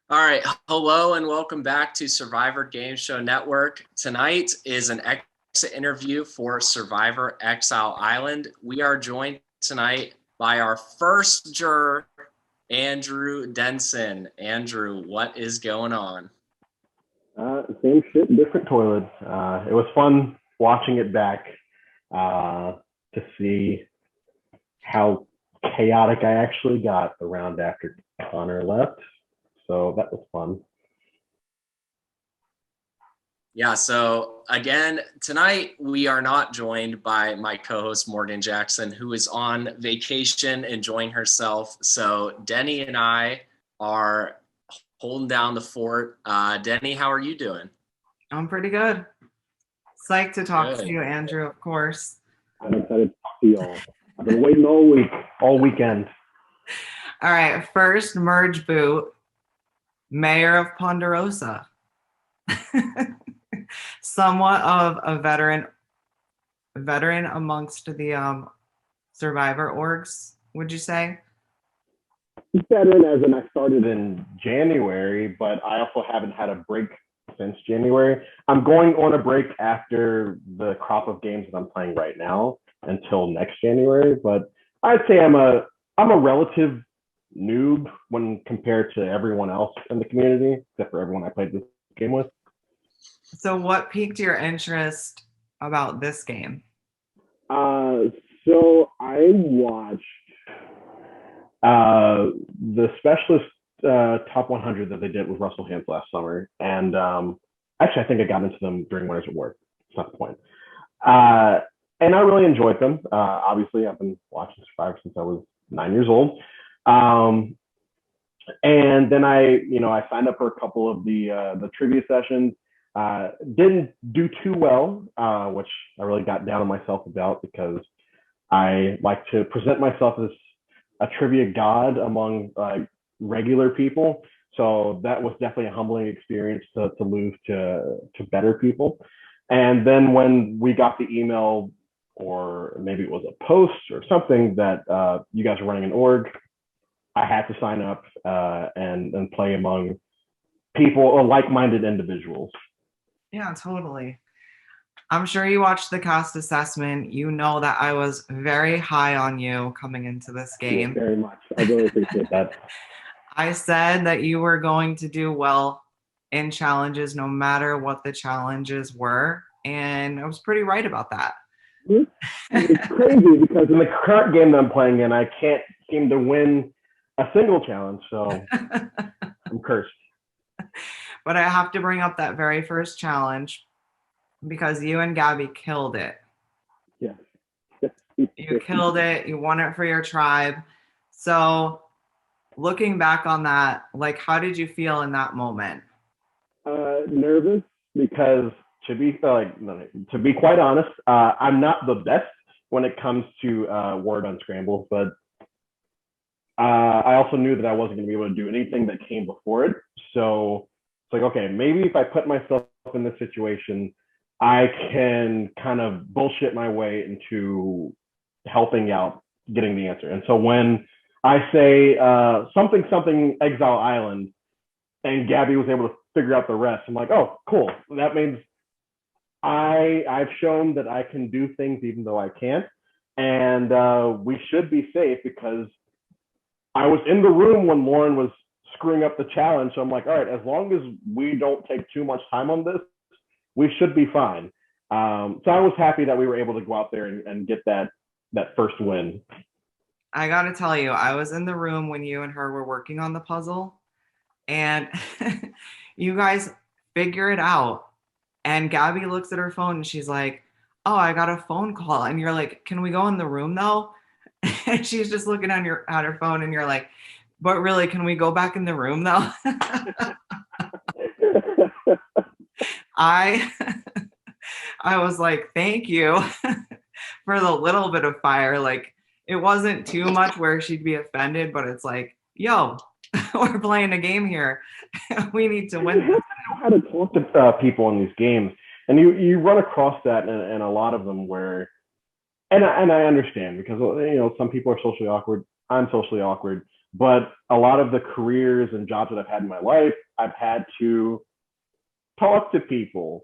All right. Hello and welcome back to Survivor Game Show Network. Tonight is an exit interview for Survivor Exile Island. We are joined tonight by our first juror, Andrew Denson. Andrew, what is going on? Same shit, different toilet. It was fun watching it back to see how chaotic I actually got around after Connor left. So that was fun. Yeah, so again, tonight we are not joined by my co-host Morgan Jackson, who is on vacation enjoying herself. So Denny and I are holding down the fort. Denny, how are you doing? I'm pretty good. Psyched to talk to you, Andrew, of course. I'm excited to talk to y'all. I've been waiting all weekend. All right, first merge boot, Mayor of Ponderosa. Somewhat of a veteran amongst the Survivor orgs, would you say? Veteran as in I started in January, but I also haven't had a break since January. I'm going on a break after the crop of games that I'm playing right now until next January, but I'd say I'm a relative noob when compared to everyone else in the community, except for everyone I played this game with. So what piqued your interest about this game? So I watched the specialist top 100 that they did with Russell Hands last summer, and actually I think I got into them during Winners at Work. It's not the point. And I really enjoyed them. Obviously, I've been watching Survivor since I was 9 years old. And then I signed up for a couple of the trivia sessions. Didn't do too well, which I really got down on myself about because I like to present myself as a trivia god among regular people. So that was definitely a humbling experience to lose to better people. And then when we got the email, or maybe it was a post or something that you guys were running an org, I had to sign up and play among people or like-minded individuals. Yeah, totally. I'm sure you watched the cast assessment. You know that I was very high on you coming into this game. Very much. I really appreciate that. I said that you were going to do well in challenges no matter what the challenges were, and I was pretty right about that. It's crazy because in the current game that I'm playing in, I can't seem to win a single challenge, so I'm cursed. But I have to bring up that very first challenge because you and Gaby killed it. Yeah. You killed it. You won it for your tribe. So looking back on that, like, how did you feel in that moment? Nervous because to be quite honest, I'm not the best when it comes to word unscrambles, but I also knew that I wasn't going to be able to do anything that came before it. So it's like, okay, maybe if I put myself in this situation, I can kind of bullshit my way into helping out getting the answer. And so when I say something Exile Island, and Gaby was able to figure out the rest, I'm like, oh, cool. That means I've shown that I can do things even though I can't, and we should be safe because I was in the room when Lauren was screwing up the challenge. So I'm like, all right, as long as we don't take too much time on this, we should be fine. So I was happy that we were able to go out there and get that first win. I got to tell you, I was in the room when you and her were working on the puzzle, and you guys figure it out. And Gaby looks at her phone and she's like, oh, I got a phone call. And you're like, can we go in the room though? And she's just looking at her phone and you're like, but really, can we go back in the room though? I was like, thank you for the little bit of fire. Like, it wasn't too much where she'd be offended, but it's like, yo, we're playing a game here. We need to win. You have to know how to talk to people in these games, and you run across that in a lot of them where, and I understand because some people are socially awkward. I'm socially awkward. But a lot of the careers and jobs that I've had in my life, I've had to talk to people.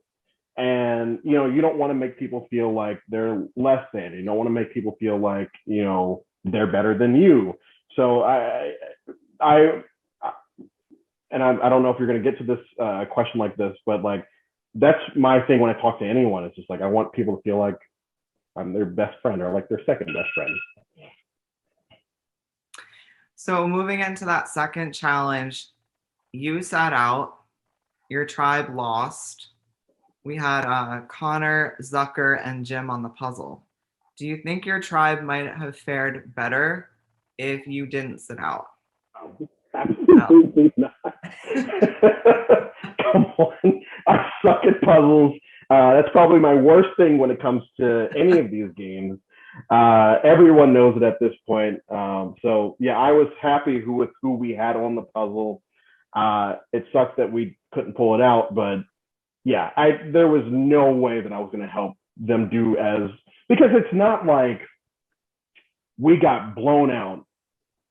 And, you don't want to make people feel like they're less than. You don't want to make people feel like, they're better than you. So I don't know if you're going to get to this question like this, but like, that's my thing when I talk to anyone. It's just like, I want people to feel like I'm their best friend or like their second best friend. So moving into that second challenge, you sat out, your tribe lost. We had Connor, Zucker, and Jim on the puzzle. Do you think your tribe might have fared better if you didn't sit out? Absolutely not. Come on. I suck at puzzles. That's probably my worst thing when it comes to any of these games. Everyone knows it at this point. So yeah, I was happy with who we had on the puzzle. It sucks that we couldn't pull it out, but yeah, there was no way that I was going to help them because it's not like we got blown out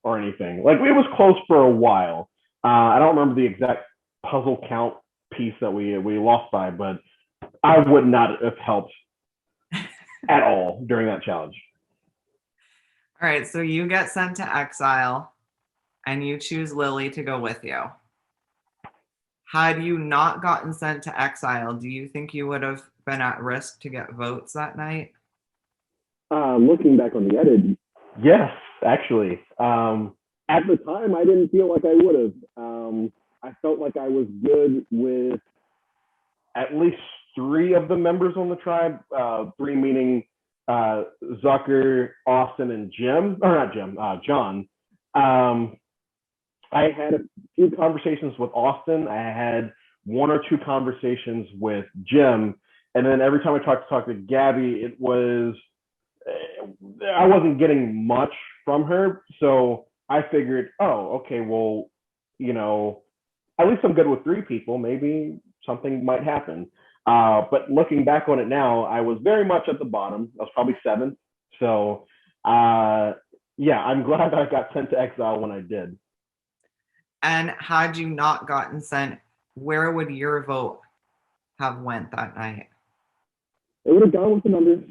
or anything. Like, it was close for a while. I don't remember the exact puzzle count piece that we lost by, but I would not have helped at all during that challenge. All right, so you get sent to Exile and you choose Lilly to go with you. Had you not gotten sent to Exile, do you think you would have been at risk to get votes that night? Looking back on the edit, yes, actually. At the time, I didn't feel like I would have. I felt like I was good with at least 3 of the members on the tribe, 3 meaning Zucker, Austin, and Jim, or not Jim, John. I had a few conversations with Austin. I had 1 or 2 conversations with Jim. And then every time I talked to Gaby, I wasn't getting much from her. So I figured, oh, okay, well, at least I'm good with 3 people. Maybe something might happen. But looking back on it now, I was very much at the bottom. I was probably 7th. So yeah, I'm glad I got sent to Exile when I did. And had you not gotten sent, where would your vote have went that night? It would have gone with the numbers.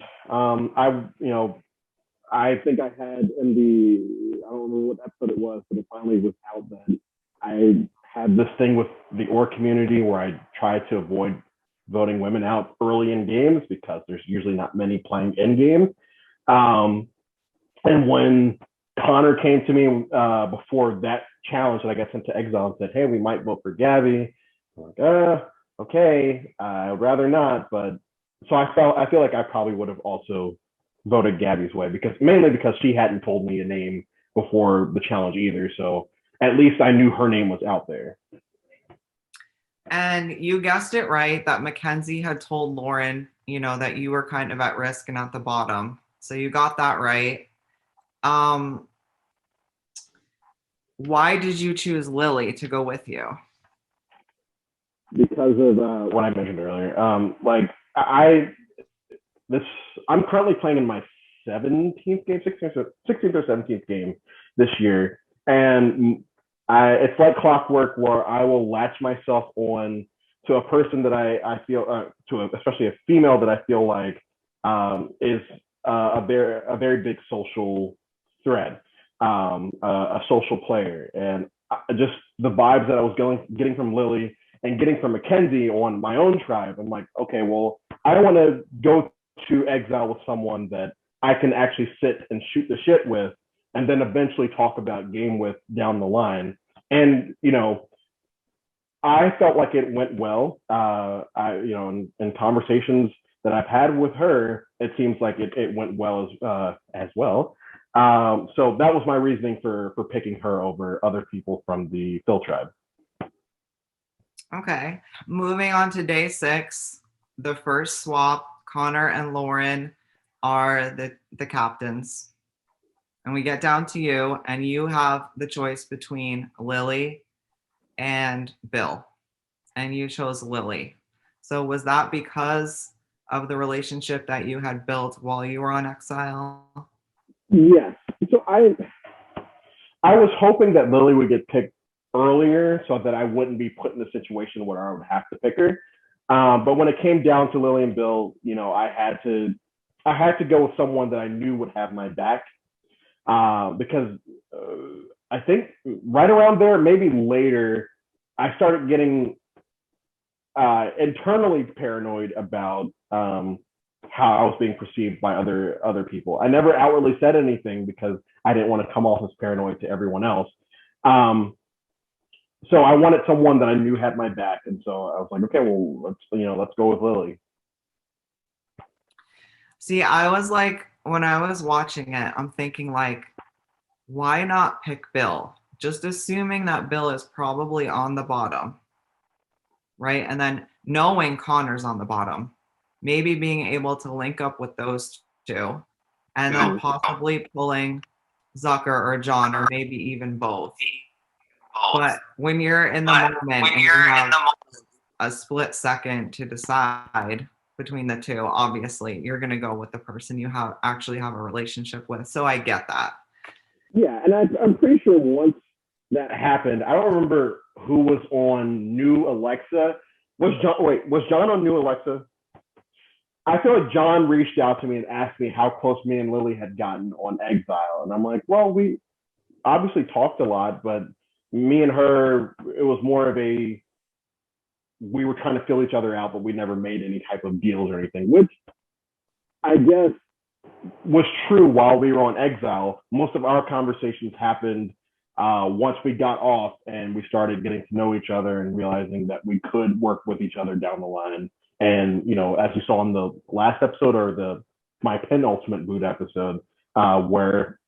I think I had I don't remember what episode it was, but it finally was out that I had this thing with the org community where I try to avoid voting women out early in games because there's usually not many playing in game. And when Connor came to me before that challenge that I got sent to Exile and said, hey, we might vote for Gaby. I'm like, okay, I'd rather not. But so I feel like I probably would have also voted Gaby's way mainly because she hadn't told me a name before the challenge either. So at least I knew her name was out there. And you guessed it right that Mackenzie had told Lauren, that you were kind of at risk and at the bottom. So you got that right. Why did you choose Lilly to go with you? Because of what I mentioned earlier. I'm currently playing in my 17th game, 16th or 17th game this year. And it's like clockwork where I will latch myself on to a person that I feel, especially a female that I feel like is a very big social thread, a social player. And just the vibes that I was getting from Lilly and getting from Mackenzie on my own tribe, I'm like, okay, well, I want to go to Exile with someone that I can actually sit and shoot the shit with and then eventually talk about game with down the line. And, I felt like it went well. In conversations that I've had with her, it seems like it went well as well. So that was my reasoning for picking her over other people from the Phil tribe. Okay. Moving on to day 6, the first swap, Connor and Lauren are the captains. And we get down to you, and you have the choice between Lilly and Bill. And you chose Lilly. So was that because of the relationship that you had built while you were on Exile? Yes. So I was hoping that Lilly would get picked earlier so that I wouldn't be put in a situation where I would have to pick her. But when it came down to Lilly and Bill, I had to go with someone that I knew would have my back, because I think right around there, maybe later, I started getting internally paranoid about how I was being perceived by other people. I never outwardly said anything because I didn't want to come off as paranoid to everyone else. So I wanted someone that I knew had my back, and so I was like, okay, well, let's go with Lilly. See, I was like, when I was watching it, I'm thinking like, why not pick Bill? Just assuming that Bill is probably on the bottom, right? And then knowing Connor's on the bottom, maybe being able to link up with those two, and then possibly pulling Zucker or John, or maybe even both. But when you're in the moment and you have a split second to decide between the two, obviously you're going to go with the person you actually have a relationship with. So I get that. Yeah, and I'm pretty sure once that happened, I don't remember who was on New Alexa. Was John on New Alexa? I feel like John reached out to me and asked me how close me and Lilly had gotten on Exile. And I'm like, well, we obviously talked a lot, but me and her, it was more of we were trying to fill each other out, but we never made any type of deals or anything, which I guess was true while we were on Exile. Most of our conversations happened once we got off and we started getting to know each other and realizing that we could work with each other down the line. And, as you saw in the last episode, or my penultimate boot episode, where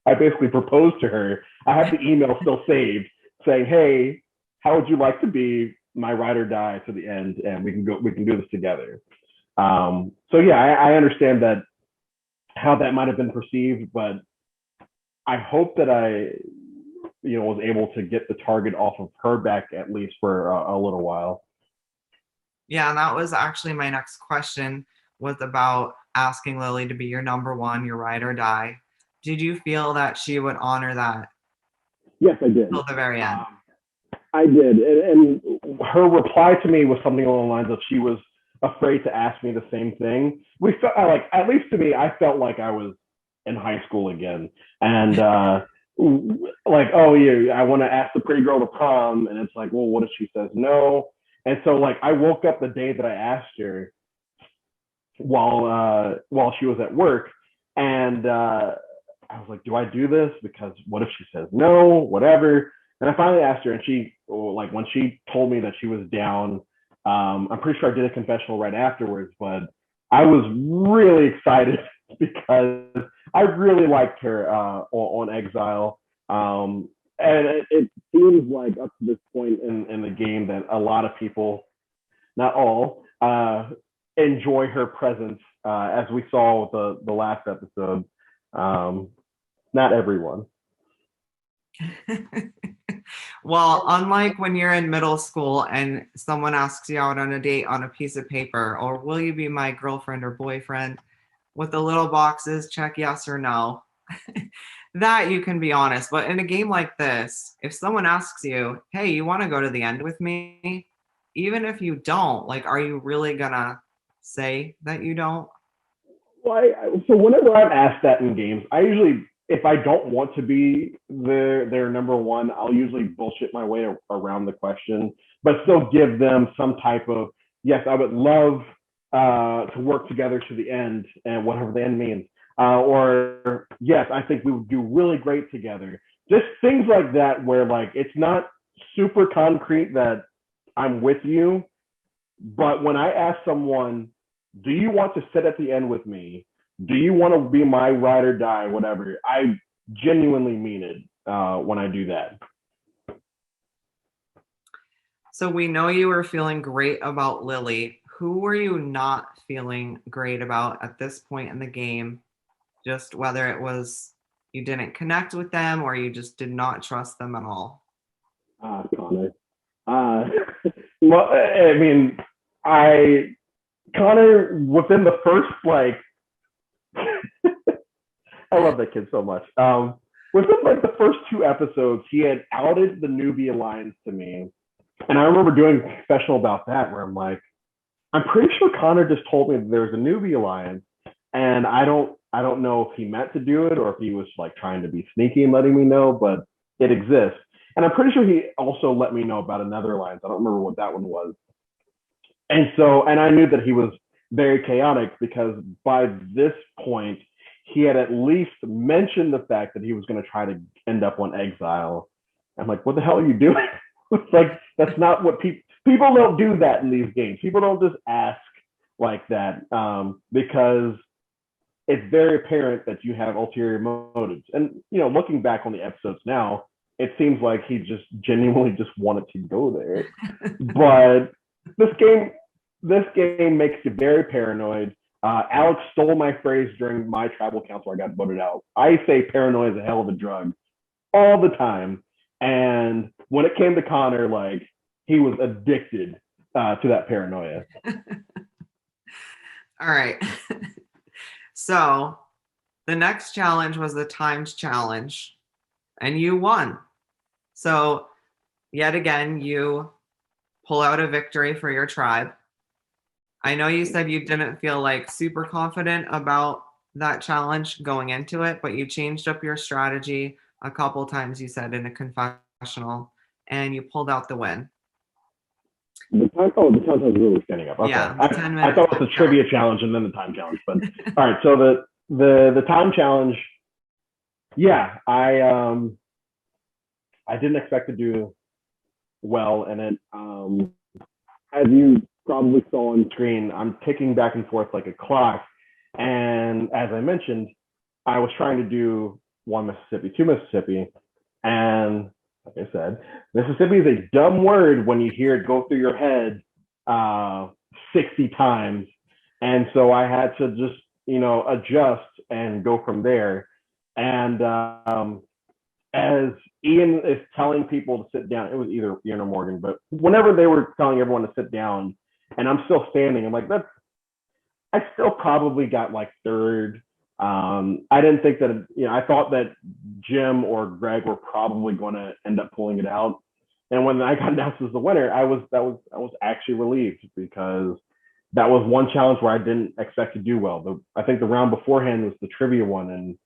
I basically proposed to her. I have the email still saved saying, hey, how would you like to be my ride or die to the end? And we can do this together. So yeah, I understand that, how that might have been perceived, but I hope that I, was able to get the target off of her back, at least for a little while. Yeah, and that was actually my next question, was about asking Lilly to be your number one, your ride or die. Did you feel that she would honor that? Yes, I did. Till the very end. I did. And her reply to me was something along the lines of, she was afraid to ask me the same thing. We felt like, at least to me, I felt like I was in high school again. And like, oh yeah, I want to ask the pretty girl to prom. And it's like, well, what if she says no? And so like, I woke up the day that I asked her while she was at work. And I was like, do I do this? Because what if she says no, whatever. And I finally asked her, and she, like, when she told me that she was down, I'm pretty sure I did a confessional right afterwards, but I was really excited because I really liked her on Exile. And it seems like up to this point in the game that a lot of people, not all, enjoy her presence, as we saw with the last episode. Not everyone. Well, unlike when you're in middle school and someone asks you out on a date on a piece of paper, or will you be my girlfriend or boyfriend, with the little boxes, check yes or no, that you can be honest. But in a game like this, if someone asks you, hey, you want to go to the end with me? Even if you don't, like, are you really gonna say that you don't? Well, so whenever I'm asked that in games, I usually, if I don't want to be their number one, I'll usually bullshit my way around the question, but still give them some type of, yes, I would love to work together to the end, and whatever the end means. Or yes, I think we would do really great together. Just things like that, where like, it's not super concrete that I'm with you, but when I ask someone, do you want to sit at the end with me? Do you want to be my ride or die, whatever, I genuinely mean it when I do that. So we know you were feeling great about Lilly. Who were you not feeling great about at this point in the game? Just whether it was you didn't connect with them or you just did not trust them at all. Connor. Well, I mean, Connor, within the first, like, I love that kid so much. within like the first 2 episodes, he had outed the newbie alliance to me. And I remember doing a confessional about that where I'm like, I'm pretty sure Connor just told me that there's a newbie alliance. And I don't know if he meant to do it or if he was like trying to be sneaky and letting me know, but it exists. And I'm pretty sure he also let me know about another alliance. I don't remember what that one was. And I knew that he was very chaotic because by this point, he had at least mentioned the fact that he was going to try to end up on Exile. I'm like, what the hell are you doing? It's like, that's not what people don't do that in these games. People don't just ask like that because it's very apparent that you have ulterior motives. And, looking back on the episodes now, it seems like he just genuinely just wanted to go there. But this game makes you very paranoid. Alex stole my phrase during my tribal council. I got voted out. I say paranoia is a hell of a drug all the time. And when it came to Connor, like, he was addicted to that paranoia. All right. So the next challenge was the timed challenge, and you won. So yet again, you pull out a victory for your tribe. I know you said you didn't feel like super confident about that challenge going into it, but you changed up your strategy a couple times, you said in a confessional, and you pulled out the win. The time was really standing up. Okay. Yeah, I thought it was a trivia challenge and then the time challenge. But all right, so the time challenge, yeah, I didn't expect to do well in it. As you probably saw on screen, I'm ticking back and forth like a clock. And as I mentioned, I was trying to do 1 Mississippi, 2 Mississippi. And like I said, Mississippi is a dumb word when you hear it go through your head 60 times. And so I had to just, adjust and go from there. And as Ian is telling people to sit down, it was either Ian or Morgan, but whenever they were telling everyone to sit down and I'm still standing, I'm like, I still probably got like third. I didn't think that, I thought that Jim or Greg were probably going to end up pulling it out. And when I got announced as the winner, I was actually relieved because that was one challenge where I didn't expect to do well. I think the round beforehand was the trivia one, and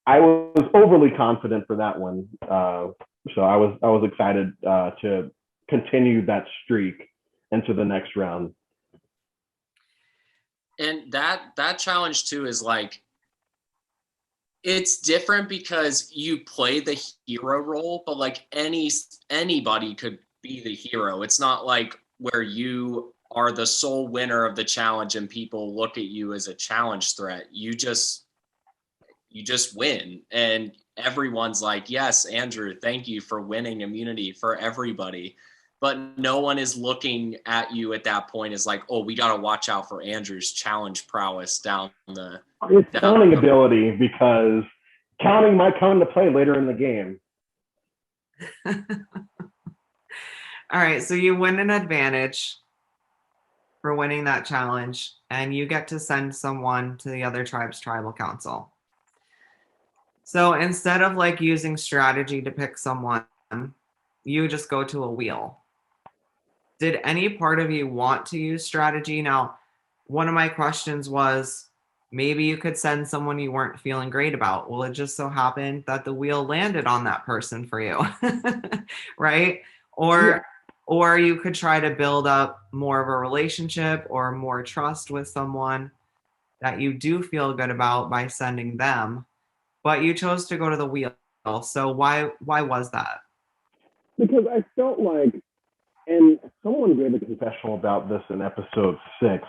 I was overly confident for that one. So I was excited to continue that streak into the next round. And that challenge too is like, it's different because you play the hero role, but like anybody could be the hero. It's not like where you are the sole winner of the challenge and people look at you as a challenge threat. You just win. And everyone's like, yes, Andrew, thank you for winning immunity for everybody. But no one is looking at you at that point as like, oh, we got to watch out for Andrew's challenge prowess down the. It's counting ability because counting might come into play later in the game. All right, so you win an advantage for winning that challenge, and you get to send someone to the other tribe's tribal council. So instead of like using strategy to pick someone, you just go to a wheel. Did any part of you want to use strategy? Now, one of my questions was, maybe you could send someone you weren't feeling great about. Well, it just so happened that the wheel landed on that person for you, right? Or you could try to build up more of a relationship or more trust with someone that you do feel good about by sending them, but you chose to go to the wheel. So why was that? Because I felt like, and someone gave a confessional about this in episode 6.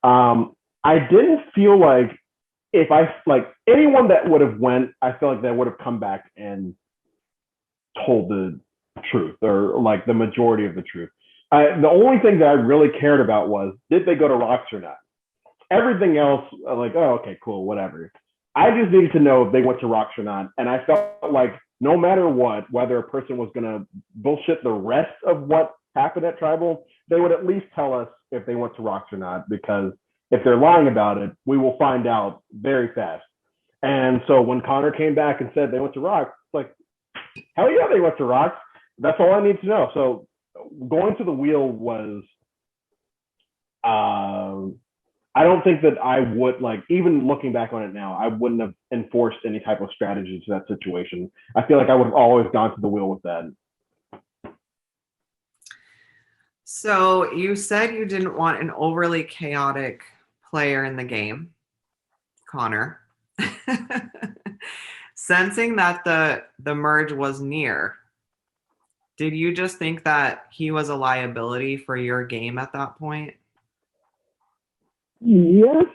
I didn't feel like if anyone that would have went, I feel like they would have come back and told the truth or like the majority of the truth. The only thing that I really cared about was, did they go to Rocks or not? Everything else, like, oh, okay, cool, whatever. I just needed to know if they went to Rocks or not. And I felt like no matter what, whether a person was going to bullshit the rest of what happened at Tribal, they would at least tell us if they went to Rocks or not, because if they're lying about it, we will find out very fast. And so when Connor came back and said they went to Rocks, it's like, hell yeah, they went to Rocks. That's all I need to know. So going to the wheel was, I don't think that I would, like, even looking back on it now, I wouldn't have enforced any type of strategy to that situation. I feel like I would have always gone to the wheel with that. So you said you didn't want an overly chaotic player in the game, Connor. Sensing that the merge was near, did you just think that he was a liability for your game at that point? Yes,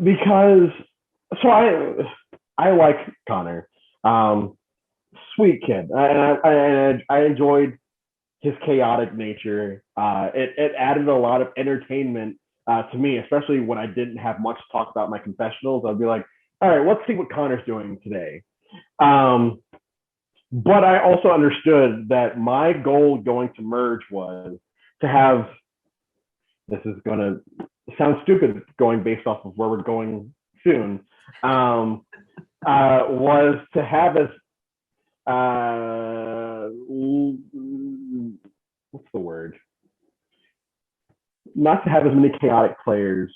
because so I like Connor, sweet kid, and I enjoyed his chaotic nature. It added a lot of entertainment to me, especially when I didn't have much to talk about in my confessionals. I'd be like, all right, let's see what Connor's doing today. But I also understood that my goal going to merge was to have, this is going to sound stupid going based off of where we're going soon, was to have as, what's the word? Not to have as many chaotic players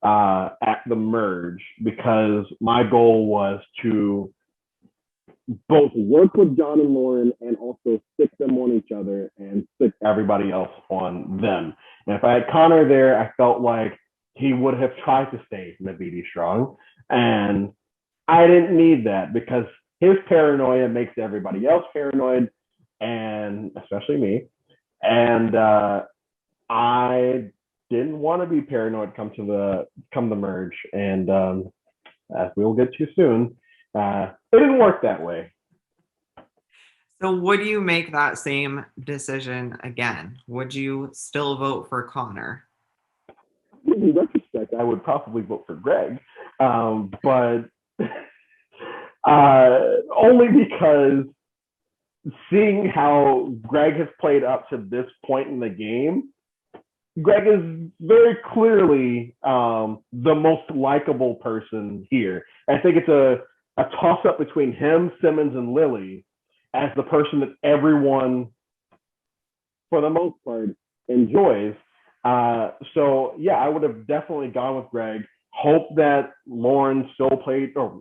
at the merge, because my goal was to both work with John and Lauren and also stick them on each other and stick everybody else on them. And if I had Connor there, I felt like he would have tried to stay Navidi strong. And I didn't need that, because his paranoia makes everybody else paranoid, and especially me. And I didn't want to be paranoid come the merge. And as we'll get to soon, it didn't work that way. So would you make that same decision again? Would you still vote for Connor? In retrospect, I would probably vote for Greg, but only because seeing how Greg has played up to this point in the game, Greg is very clearly the most likable person here. I think it's a toss-up between him, Simmons, and Lilly as the person that everyone, for the most part, enjoys. So, yeah, I would have definitely gone with Greg. Hope that Lauren still played, or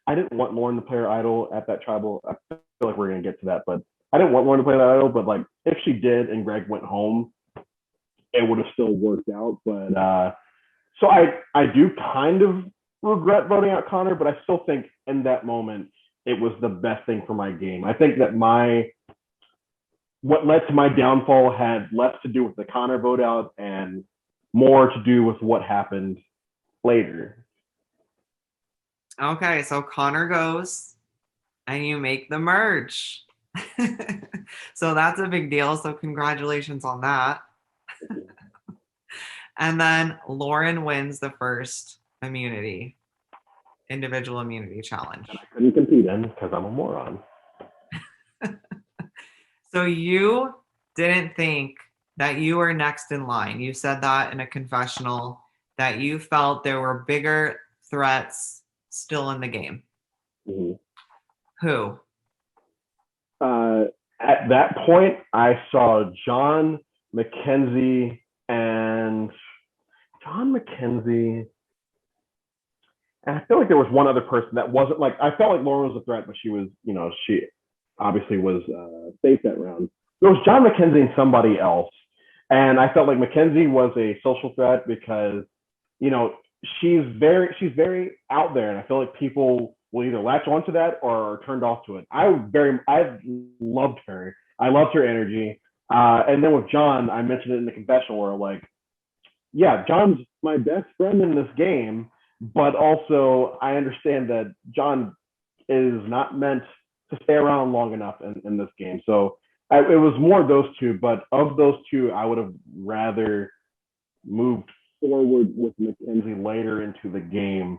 I didn't want Lauren to play her idol at that tribal. I feel like we're going to get to that, but I didn't want Lauren to play that idol, but like if she did and Greg went home, it would have still worked out. But so I do kind of regret voting out Connor, but I still think in that moment it was the best thing for my game. I think that what led to my downfall had less to do with the Connor vote out and more to do with what happened later. Okay, so Connor goes and you make the merge. So that's a big deal. So congratulations on that. And then Lauren wins the first individual immunity challenge. And I couldn't compete in because I'm a moron. So you didn't think that you were next in line. You said that in a confessional, that you felt there were bigger threats still in the game. Mm-hmm. Who? At that point, I saw John, Mackenzie, and I feel like there was one other person that wasn't like, I felt like Lauren was a threat, but she was, she obviously was safe that round. There was John, Mackenzie, and somebody else. And I felt like Mackenzie was a social threat because, she's very out there. And I feel like people will either latch onto that or are turned off to it. I loved her. I loved her energy. And then with John, I mentioned it in the confessional where like, yeah, John's my best friend in this game, but also I understand that John is not meant to stay around long enough in this game. So it was more those two, but of those two, I would have rather moved forward with Mackenzie later into the game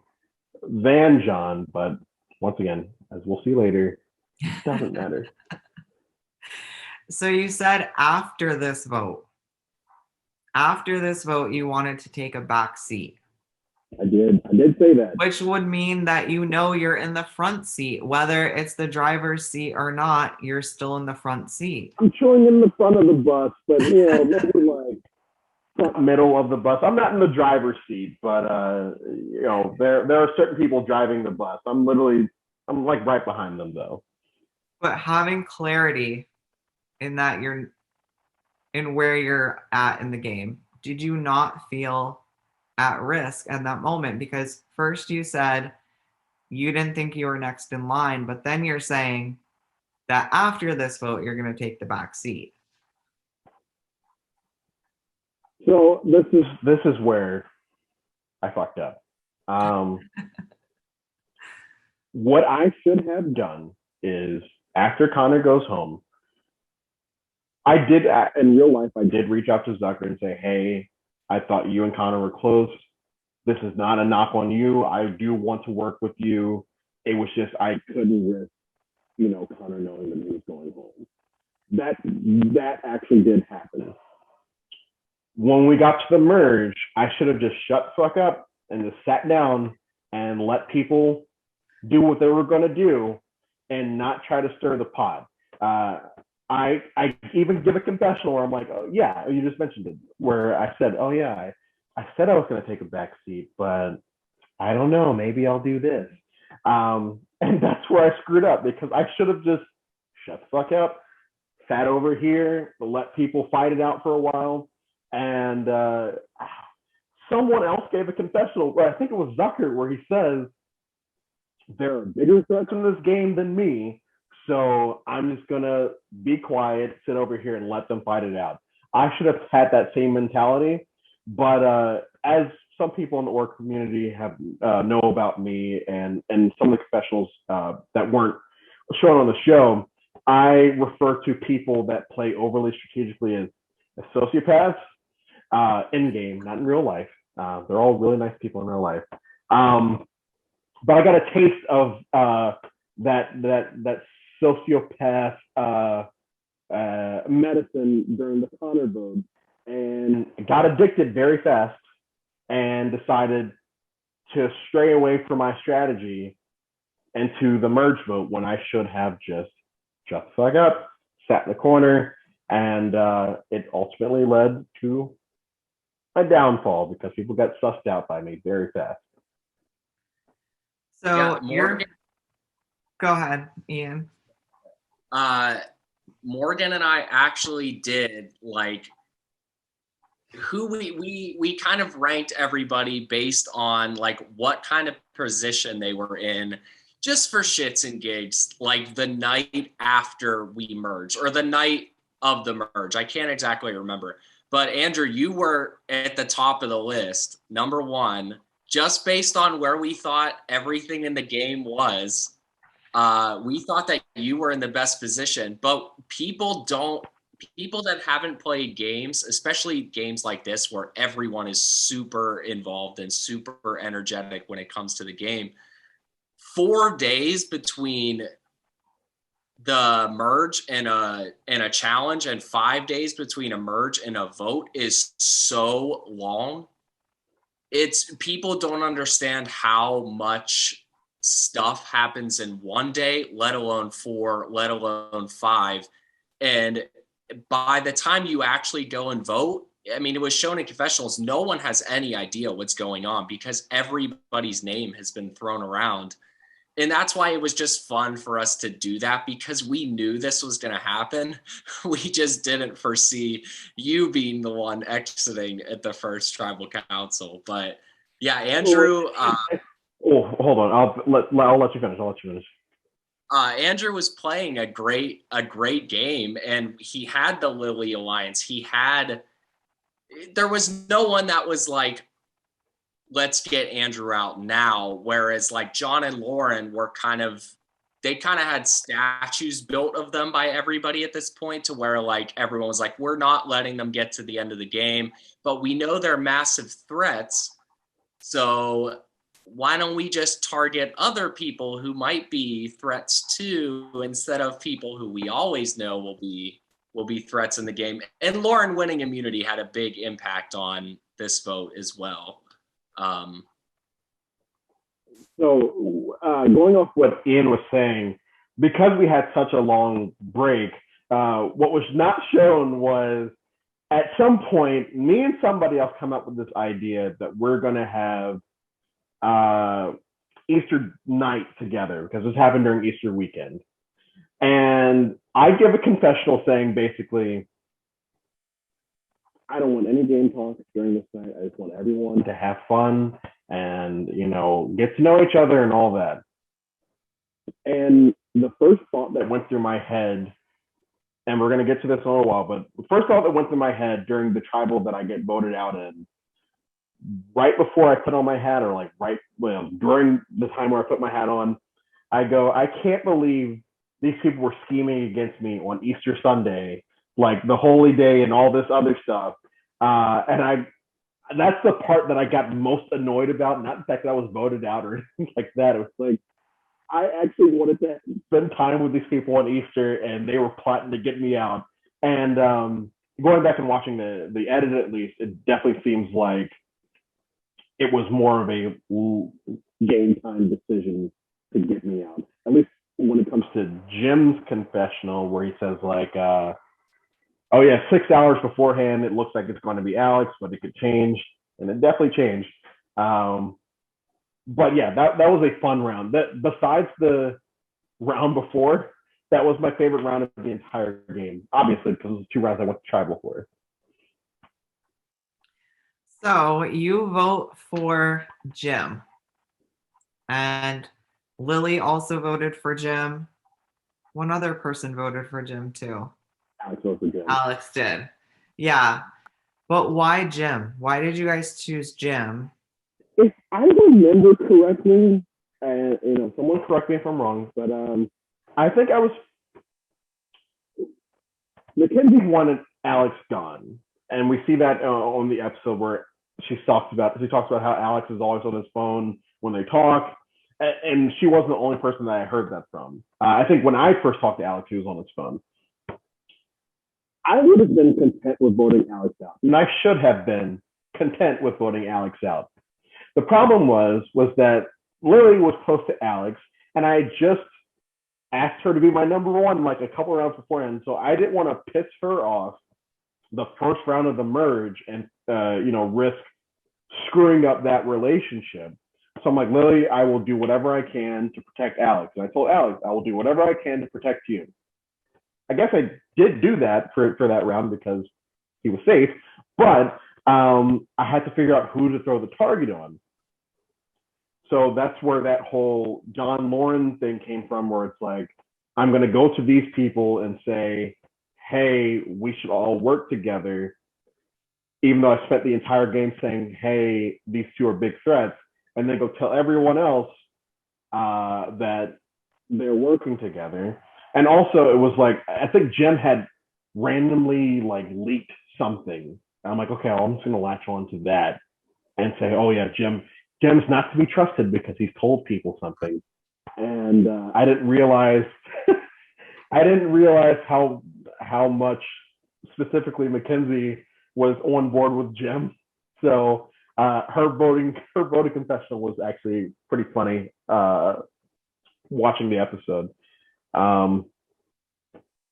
than John. But once again, as we'll see later, it doesn't matter. So you said after this vote, you wanted to take a back seat. I did say that. Which would mean that you're in the front seat. Whether it's the driver's seat or not, you're still in the front seat. I'm chilling in the front of the bus, but maybe like front middle of the bus. I'm not in the driver's seat, but there are certain people driving the bus. I'm like right behind them though. But having clarity in that you're in where you're at in the game, did you not feel at risk at that moment? Because first you said you didn't think you were next in line, but then you're saying that after this vote, you're going to take the back seat. So this is where I fucked up. What I should have done is after Connor goes home, I did in real life. I did reach out to Zucker and say, "Hey, I thought you and Connor were close. This is not a knock on you. I do want to work with you. It was just I couldn't risk, Connor knowing that he was going home." That actually did happen. When we got to the merge, I should have just shut the fuck up and just sat down and let people do what they were going to do and not try to stir the pot. I even give a confessional where I'm like, "Oh yeah, you just mentioned it," where I said, "Oh yeah, I said I was going to take a back seat, but I don't know, maybe I'll do this." And that's where I screwed up because I should have just shut the fuck up, sat over here, let people fight it out for a while. And someone else gave a confessional where I think it was Zucker, where he says, "There are bigger threats in this game than me, so I'm just going to be quiet, sit over here, and let them fight it out." I should have had that same mentality. But as some people in the org community have know about me and some of the confessionals that weren't shown on the show, I refer to people that play overly strategically as sociopaths in game, not in real life. They're all really nice people in real life. But I got a taste of that sociopath medicine during the Connor vote and got addicted very fast and decided to stray away from my strategy into the merge vote when I should have just shut the fuck up, sat in the corner, and it ultimately led to a downfall because people got sussed out by me very fast. So go ahead, Ian. Morgan and I actually did who we kind of ranked everybody based on what kind of position they were in, just for shits and gigs, the night after we merged or the night of the merge. I can't exactly remember. But Andrew, you were at the top of the list, number one, just based on where we thought everything in the game was. We thought that you were in the best position, but people that haven't played games, especially games like this where everyone is super involved and super energetic when it comes to the game, 4 days between the merge and a challenge and 5 days between a merge and a vote is so long. It's people don't understand how much stuff happens in 1 day, let alone 4, let alone 5. And by the time you actually go and vote, I mean, it was shown in confessionals, no one has any idea what's going on because everybody's name has been thrown around. And that's why it was just fun for us to do that because we knew this was going to happen. We just didn't foresee you being the one exiting at the first tribal council. But yeah, Andrew. Hold on. I'll let you finish. Andrew was playing a great game, and he had the Lilly Alliance. There was no one that was like, let's get Andrew out now. Whereas John and Lauren were they kind of had statues built of them by everybody at this point to where everyone was like, we're not letting them get to the end of the game, but we know they're massive threats. So why don't we just target other people who might be threats too, instead of people who we always know will be threats in the game. And Lauren winning immunity had a big impact on this vote as well. So going off what Ian was saying, because we had such a long break, what was not shown was at some point, me and somebody else come up with this idea that we're going to have Easter night together because this happened during Easter weekend. And I give a confessional saying basically, I don't want any game talk during this night. I just want everyone to have fun and, get to know each other and all that. And the first thought that went through my head, and we're going to get to this in a little while, but the first thought that went through my head during the tribal that I get voted out in, right before I put on my hat, or during the time where I put my hat on, I go, I can't believe these people were scheming against me on Easter Sunday, like the holy day and all this other stuff. And that's the part that I got most annoyed about, not the fact that I was voted out or anything like that. It was like, I actually wanted to spend time with these people on Easter, and they were plotting to get me out. And going back and watching the edit, at least, it definitely seems like it was more of a game time decision to get me out. At least when it comes to Jim's confessional, where he says like, oh yeah, 6 hours beforehand, it looks like it's going to be Alex, but it could change, and it definitely changed. But yeah, that was a fun round. That besides the round before, that was my favorite round of the entire game. Obviously, because it was 2 rounds I went to tribal for. So you vote for Jim, and Lilly also voted for Jim. One other person voted for Jim too. Alex voted for Jim. Alex did. Yeah. But why Jim? Why did you guys choose Jim? If I remember correctly, and someone correct me if I'm wrong, but I think Mackenzie wanted Alex gone, and we see that on the episode where she talks about how Alex is always on his phone when they talk, and she wasn't the only person that I heard that from. I think when I first talked to Alex, he was on his phone. I would have been content with voting Alex out, and I should have been content with voting Alex out. The problem was that Lilly was close to Alex, and I had just asked her to be my number one like a couple rounds beforehand, so I didn't want to piss her off the first round of the merge and risk screwing up that relationship. So I'm like, Lilly, I will do whatever I can to protect Alex. And I told Alex, I will do whatever I can to protect you. I guess I did do that for that round because he was safe, but I had to figure out who to throw the target on. So that's where that whole John Lauren thing came from, where it's like, I'm going to go to these people and say, hey, we should all work together, even though I spent the entire game saying, hey, these two are big threats, and then go tell everyone else that they're working together. And also, it was like, I think Jim had randomly leaked something. I'm like, okay, well, I'm just going to latch on to that and say, oh yeah, Jim's not to be trusted because he's told people something. And I didn't realize how much specifically Mackenzie was on board with Jim. So her voting confessional was actually pretty funny watching the episode.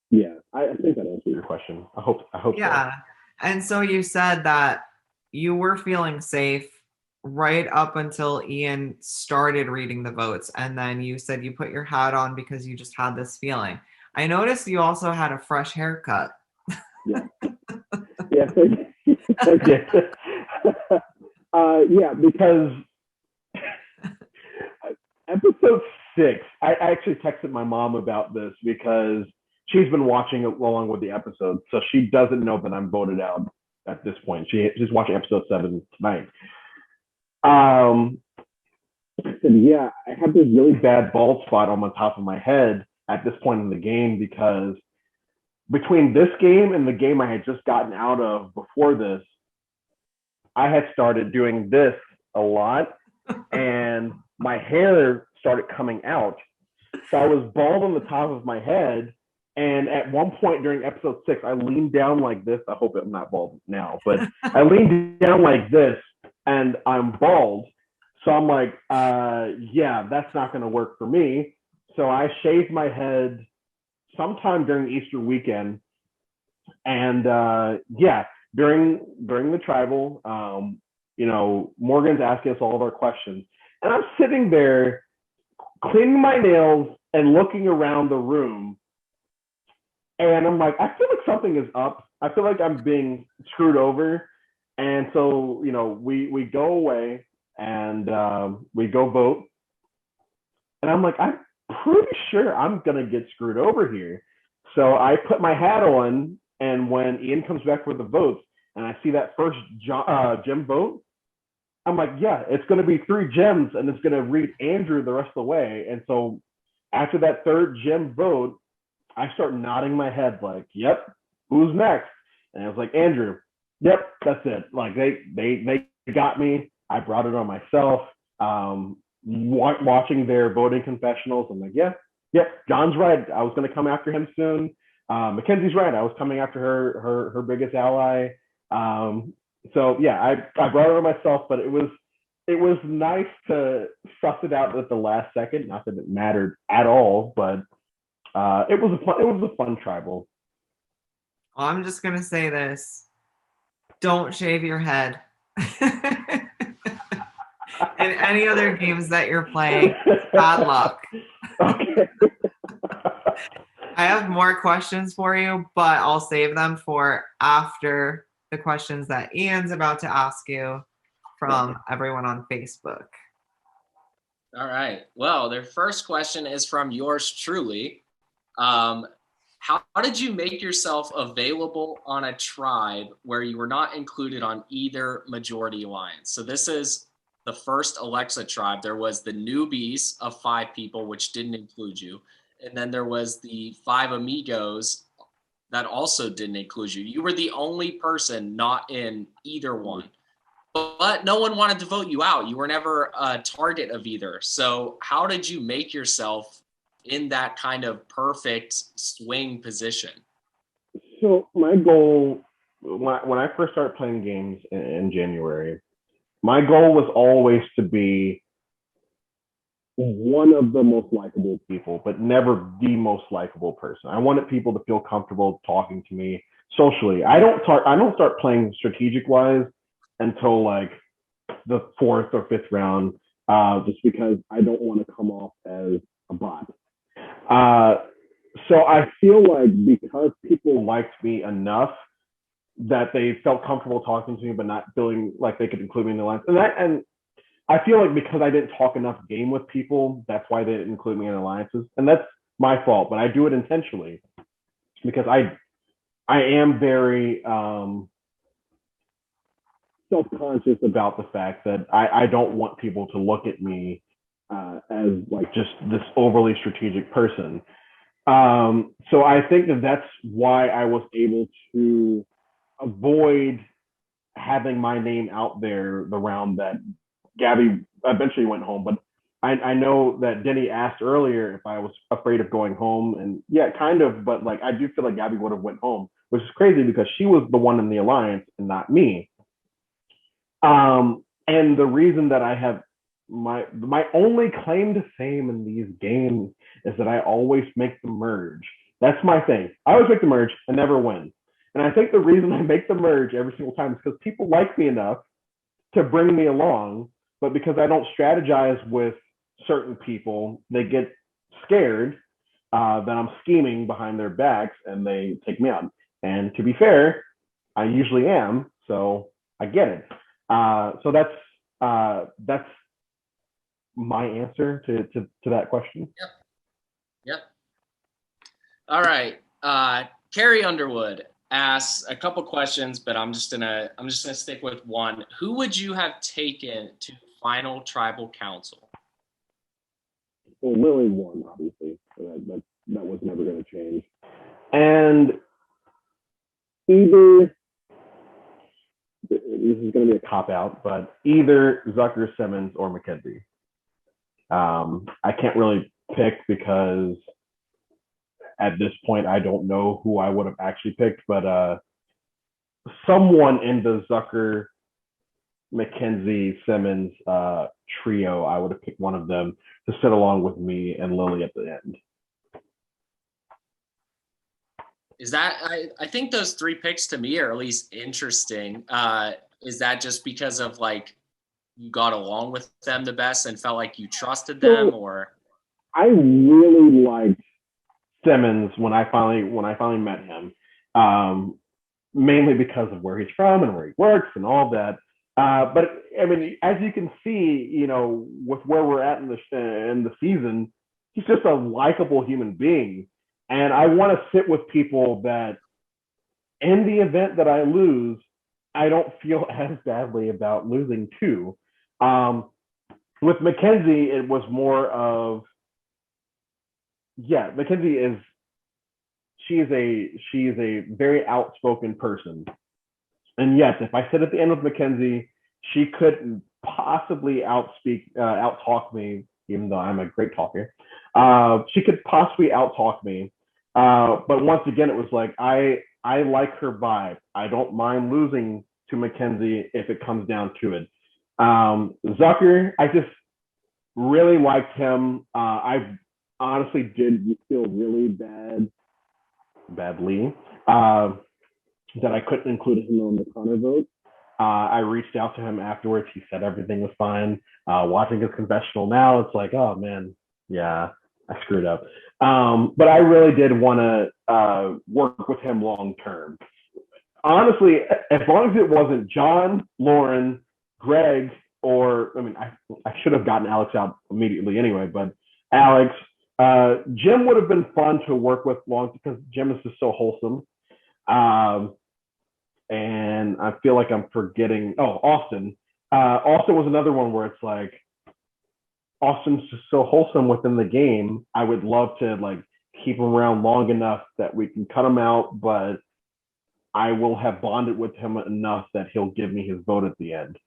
Yeah, I think that answers your question. I hope yeah. So. And so you said that you were feeling safe right up until Ian started reading the votes, and then you said you put your hat on because you just had this feeling. I noticed you also had a fresh haircut. Yeah. Yeah. Okay. Yeah, because episode 6, I actually texted my mom about this because she's been watching it along with the episode, so she doesn't know that I'm voted out at this point. She's watching episode 7 tonight. I said, yeah, I have this really bad bald spot on the top of my head at this point in the game because between this game and the game I had just gotten out of before this, I had started doing this a lot and my hair started coming out. So I was bald on the top of my head. And at one point during episode 6, I leaned down like this. I hope I'm not bald now, but I leaned down like this and I'm bald. So I'm like, yeah, that's not going to work for me. So I shaved my head sometime during Easter weekend. And yeah, during the tribal, Morgan's asking us all of our questions. And I'm sitting there cleaning my nails and looking around the room. And I'm like, I feel like something is up. I feel like I'm being screwed over. And so, we go away and we go vote. And I'm like, I'm pretty sure I'm going to get screwed over here. So I put my hat on. And when Ian comes back with the votes and I see that first gem vote, I'm like, yeah, it's going to be 3 gems and it's going to read Andrew the rest of the way. And so after that third gem vote, I start nodding my head like, yep, who's next? And I was like, Andrew, yep, that's it. Like they got me. I brought it on myself. Watching their voting confessionals, I'm like, yeah, John's right. I was going to come after him soon. Mackenzie's right. I was coming after her biggest ally. So yeah, I brought it on myself, but it was nice to suss it out at the last second. Not that it mattered at all, but it was a fun tribal. Well, I'm just gonna say this: don't shave your head. In any other games that you're playing, bad luck. Okay. I have more questions for you, but I'll save them for after the questions that Ian's about to ask you from everyone on Facebook. All right. Well, their first question is from yours truly. How did you make yourself available on a tribe where you were not included on either majority alliance? So this is the first Alexa tribe. There was the newbies of 5 people, which didn't include you. And then there was the 5 amigos that also didn't include you. You were the only person not in either one. But no one wanted to vote you out. You were never a target of either. So how did you make yourself in that kind of perfect swing position? So my goal, when I first started playing games in January, my goal was always to be one of the most likable people, but never the most likable person. I wanted people to feel comfortable talking to me socially. I don't start playing strategic wise until like the 4th or 5th round, just because I don't want to come off as a bot. So I feel like because people liked me enough that they felt comfortable talking to me, but not feeling like they could include me in the lines. And I feel like because I didn't talk enough game with people, that's why they didn't include me in alliances. And that's my fault, but I do it intentionally because I am very self-conscious about the fact that I don't want people to look at me as like just this overly strategic person. So I think that that's why I was able to avoid having my name out there the round that Gaby eventually went home. But I know that Denny asked earlier if I was afraid of going home, and yeah, kind of, but like I do feel like Gaby would have went home, which is crazy because she was the one in the alliance and not me. And the reason that I have my only claim to fame in these games is that I always make the merge. That's my thing. I always make the merge and never win. And I think the reason I make the merge every single time is because people like me enough to bring me along, but because I don't strategize with certain people, they get scared that I'm scheming behind their backs and they take me out. And to be fair, I usually am, so I get it. So that's my answer to that question. Yep. All right. Carrie Underwood asks a couple questions, but I'm just gonna stick with one. Who would you have taken to final tribal council? Well, Lilly won, obviously. So that was never going to change. And either this is going to be a cop out, but either Zucker, Simmons, or Mackenzie. I can't really pick because at this point I don't know who I would have actually picked, but someone in the Zucker Mackenzie, Simmons trio, I would have picked one of them to sit along with me and Lilly at the end. Is that I think those 3 picks to me are at least interesting. Is that just because of like you got along with them the best and felt like you trusted them, or? I really liked Simmons when I finally met him, mainly because of where he's from and where he works and all that. But I mean, as you can see, you know, with where we're at in the season, he's just a likable human being, and I want to sit with people that, in the event that I lose, I don't feel as badly about losing too. With Mackenzie, it was more of, yeah, Mackenzie is she is a very outspoken person, and yes, if I sit at the end with Mackenzie, she couldn't possibly outtalk me, even though I'm a great talker. She could possibly outtalk me, but once again, it was like I like her vibe. I don't mind losing to Mackenzie if it comes down to it. Zucker, I just really liked him. I honestly did feel really badly that I couldn't include him on the Connor vote. I reached out to him afterwards. He said everything was fine. Watching his confessional now, it's like, oh man, yeah, I screwed up. But I really did want to work with him long term. Honestly, as long as it wasn't John, Lauren, Greg, or I mean, I should have gotten Alex out immediately anyway, but Alex, Jim would have been fun to work with long because Jim is just so wholesome. And I feel like I'm forgetting. Oh, Austin. Austin was another one where it's like Austin's just so wholesome within the game. I would love to like keep him around long enough that we can cut him out, but I will have bonded with him enough that he'll give me his vote at the end.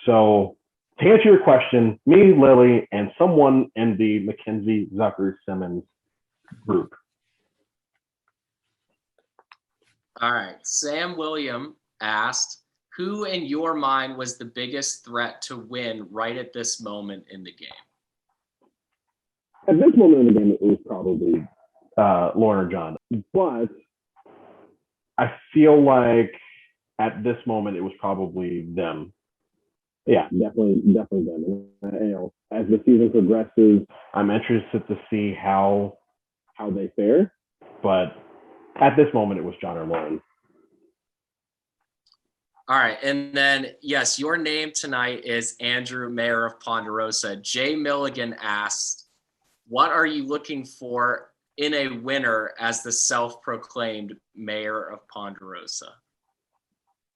So to answer your question, me, Lilly, and someone in the Mackenzie, Zucker, Simmons group. All right. Sam William asked, who in your mind was the biggest threat to win right at this moment in the game? At this moment in the game, it was probably Lauren or John. But I feel like at this moment, it was probably them. Yeah, definitely them. And, you know, as the season progresses, I'm interested to see how they fare. But at this moment, it was John or Lauren. All right. And then, yes, your name tonight is Andrew, Mayor of Ponderosa. Jay Milligan asks, what are you looking for in a winner as the self-proclaimed Mayor of Ponderosa?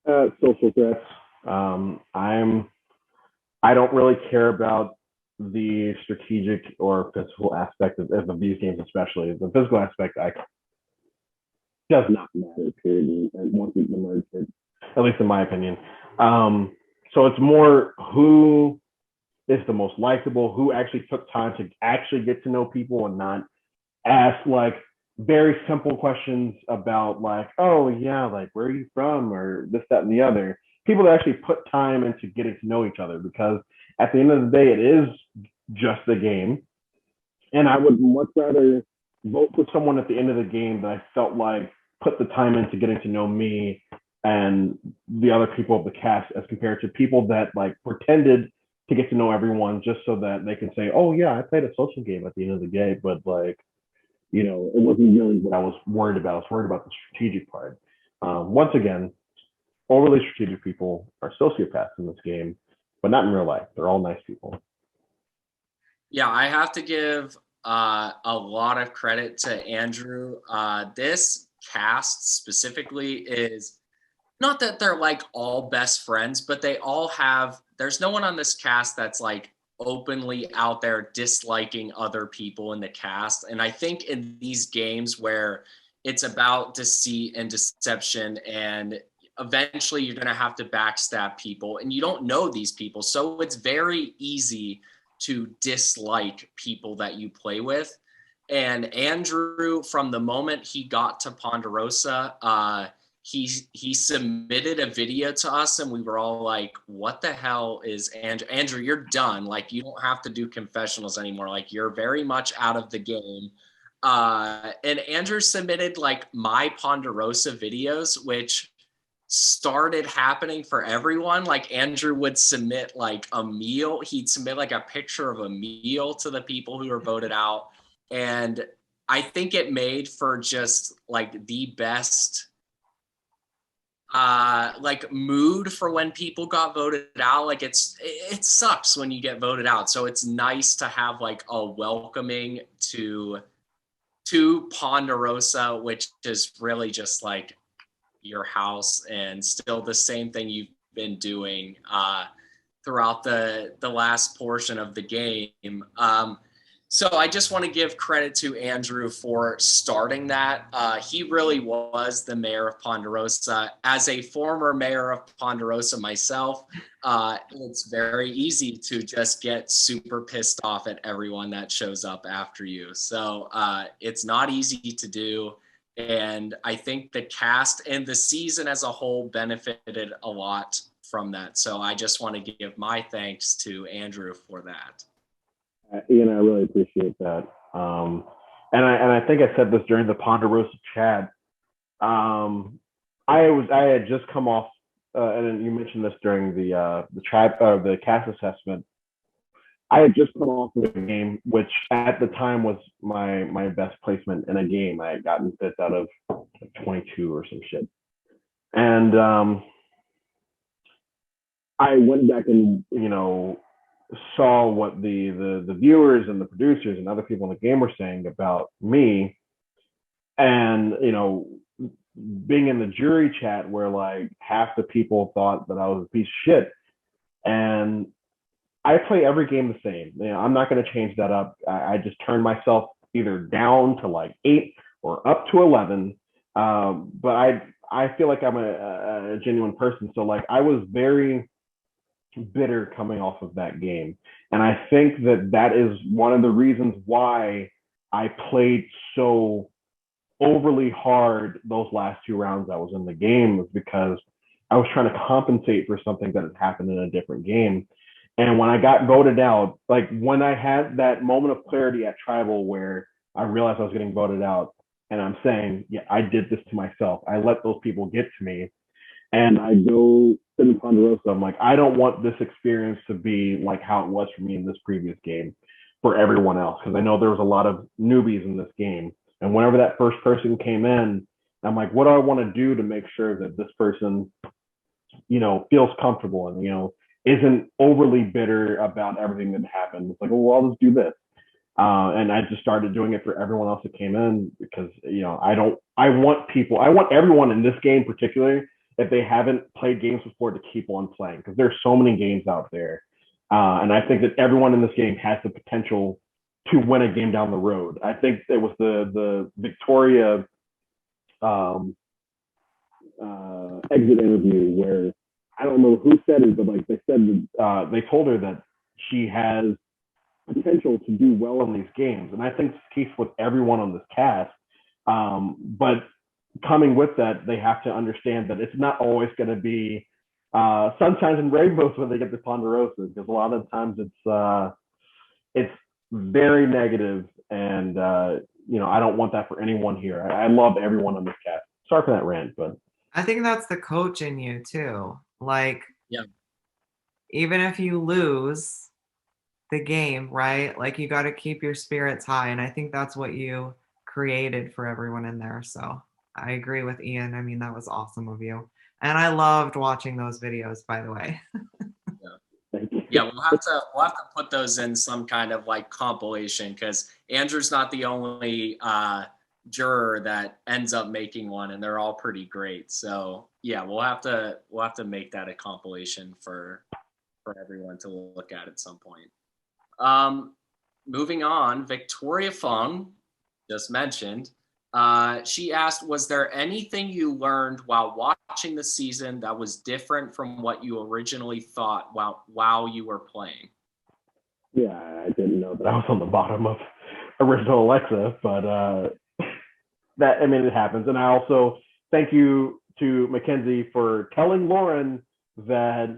Social threats. I don't really care about the strategic or physical aspect of these games, especially the physical aspect. Does not matter, period. And once we emerge it, at least in my opinion. So it's more who is the most likable, who actually took time to actually get to know people and not ask like very simple questions about like, oh yeah, like where are you from or this, that, and the other. People that actually put time into getting to know each other, because at the end of the day, it is just a game. And I would much rather vote for someone at the end of the game that I felt like put the time into getting to know me and the other people of the cast, as compared to people that like pretended to get to know everyone just so that they can say, oh yeah, I played a social game at the end of the game, but like, you know, it wasn't really what I was worried about. I was worried about the strategic part. Once again, overly strategic people are sociopaths in this game, but not in real life. They're all nice people. Yeah, I have to give a lot of credit to Andrew. This cast specifically is not that they're like all best friends, but they all have, there's no one on this cast that's like openly out there disliking other people in the cast. And I think in these games where it's about deceit and deception, and eventually you're going to have to backstab people and you don't know these people. So it's very easy to dislike people that you play with. And Andrew, from the moment he got to Ponderosa, he submitted a video to us, and we were all like, what the hell is Andrew? Andrew, you're done. Like, you don't have to do confessionals anymore. Like, you're very much out of the game. And Andrew submitted like my Ponderosa videos, which started happening for everyone. Like, Andrew would submit like a meal. He'd submit like a picture of a meal to the people who were voted out. And I think it made for just like the best like mood for when people got voted out. Like, it sucks when you get voted out. So it's nice to have like a welcoming to Ponderosa, which is really just like your house and still the same thing you've been doing throughout the last portion of the game. So I just want to give credit to Andrew for starting that. He really was the mayor of Ponderosa. As a former mayor of Ponderosa myself, it's very easy to just get super pissed off at everyone that shows up after you. So it's not easy to do. And I think the cast and the season as a whole benefited a lot from that. So I just want to give my thanks to Andrew for that. Ian, I really appreciate that. And I think I said this during the Ponderosa chat. I had just come off, and you mentioned this during the cast assessment. I had just come off of a game, which at the time was my best placement in a game. I had gotten 5th out of 22 or some shit, and I went back and saw what the viewers and the producers and other people in the game were saying about me, and being in the jury chat where like half the people thought that I was a piece of shit. And I play every game the same. I'm not going to change that up. I just turn myself either down to like 8 or up to 11. But I feel like I'm a genuine person. So like I was very bitter coming off of that game. And I think that is one of the reasons why I played so overly hard those last 2 rounds I was in the game, was because I was trying to compensate for something that had happened in a different game. And when I got voted out, like when I had that moment of clarity at Tribal where I realized I was getting voted out, and I'm saying, yeah, I did this to myself. I let those people get to me. And I go sit in Ponderosa. I'm like, I don't want this experience to be like how it was for me in this previous game for everyone else. Because I know there was a lot of newbies in this game. And whenever that first person came in, I'm like, what do I want to do to make sure that this person, feels comfortable and, isn't overly bitter about everything that happened. It's like, well, I'll just do this. And I just started doing it for everyone else that came in, because, I want everyone in this game particularly, if they haven't played games before, to keep on playing, because there's so many games out there. And I think that everyone in this game has the potential to win a game down the road. I think it was the Victoria exit interview where, I don't know who said it, but like they said, they told her that she has potential to do well in these games. And I think it's the case with everyone on this cast. But coming with that, they have to understand that it's not always going to be sunshines and rainbows when they get to Ponderosa, because a lot of times it's very negative, and I don't want that for anyone here. I love everyone on this cast. Sorry for that rant, but I think that's the coach in you too. Like, yeah, even if you lose the game, right? Like, you got to keep your spirits high, and I think that's what you created for everyone in there. So I agree with Ian. I mean, that was awesome of you. And I loved watching those videos, by the way. Yeah, we'll have to put those in some kind of like compilation, because Andrew's not the only juror that ends up making one, and they're all pretty great. So yeah, we'll have to make that a compilation for everyone to look at some point. Moving on, Victoria Fung, just mentioned. She asked, was there anything you learned while watching the season that was different from what you originally thought while you were playing? Yeah, I didn't know that I was on the bottom of original Alexa, but it happens. And I also thank you to Mackenzie for telling Lauren that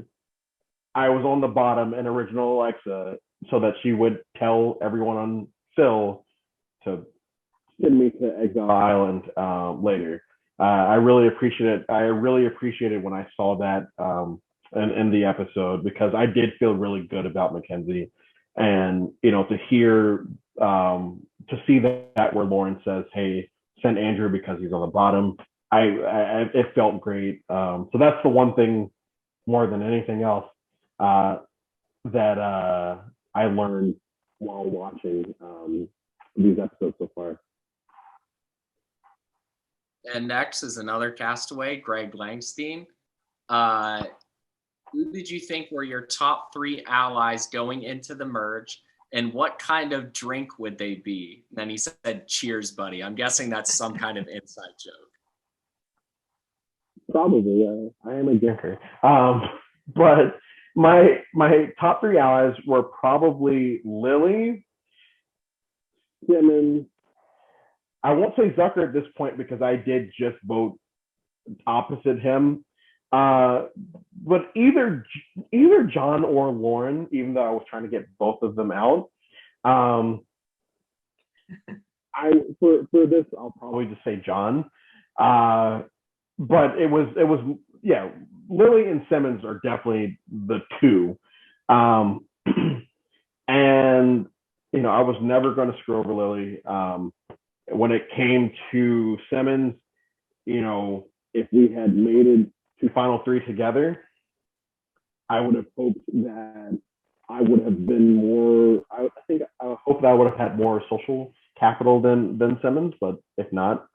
I was on the bottom in original Alexa so that she would tell everyone on Phil to send me to Exile Island later. I really appreciate it. I really appreciated when I saw that in the episode, because I did feel really good about Mackenzie, and to hear to see that where Lauren says, "Hey, send Andrew because he's on the bottom." It felt great. So that's the one thing more than anything else that I learned while watching these episodes so far. And next is another castaway, Greg Langstine. Who did you think were your top 3 allies going into the merge, and what kind of drink would they be? And then he said, "Cheers, buddy." I'm guessing that's some kind of inside joke. Probably. I am a drinker. But my top 3 allies were probably Lilly, Simmons. I won't say Zucker at this point because I did just vote opposite him. But either John or Lauren, even though I was trying to get both of them out. For this, I'll probably just say John. But it was Lilly and Simmons are definitely the 2. And I was never going to screw over Lilly. When it came to Simmons, if we had made it to Final 3 together, I would have hoped that I would have been more. I hope that I would have had more social capital than Simmons, but if not.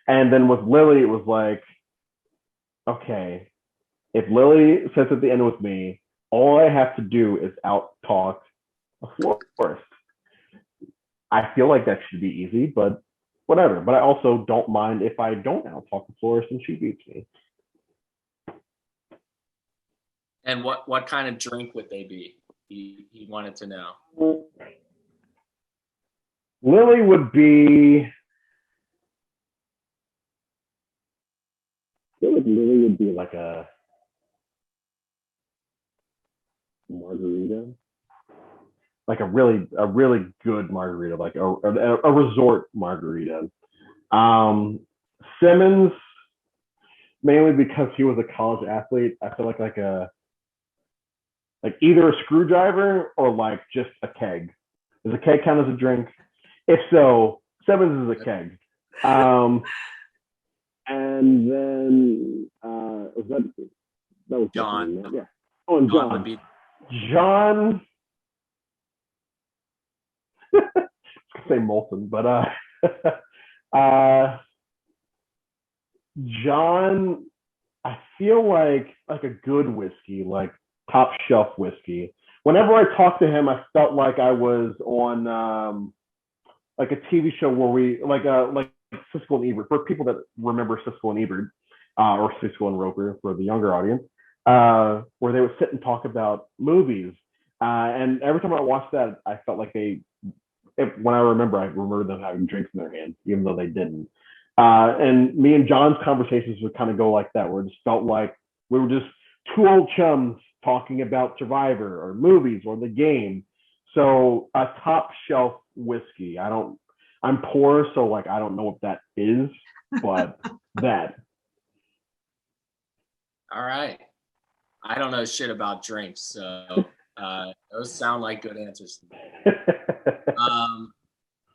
And then with Lilly, it was like, okay, if Lilly sits at the end with me, all I have to do is out-talk a florist. I feel like that should be easy, but whatever. But I also don't mind if I don't out-talk a florist and she beats me. And what kind of drink would they be? He wanted to know. Lilly would be. I feel like Lilly would be like a margarita, like a really good margarita, like a resort margarita. Simmons, mainly because he was a college athlete. I feel like either a screwdriver or like just a keg. Does a keg count as a drink? If so, Simmons is a keg. And then that was John. Yeah. Oh, and John. Would be... John. I was gonna say Molson, but John. I feel like a good whiskey, like top shelf whiskey. Whenever I talked to him, I felt like I was on like a TV show where we like Siskel and Ebert. For people that remember Siskel and Ebert, or Siskel and Roper for the younger audience, where they would sit and talk about movies. And every time I watched that, I felt like when I remember them having drinks in their hands, even though they didn't. And me and John's conversations would kind of go like that, where it just felt like we were just 2 old chums talking about Survivor or movies or the game. So a top shelf whiskey. I'm poor, so like I don't know what that is, but that. All right. I don't know shit about drinks, so those sound like good answers to me.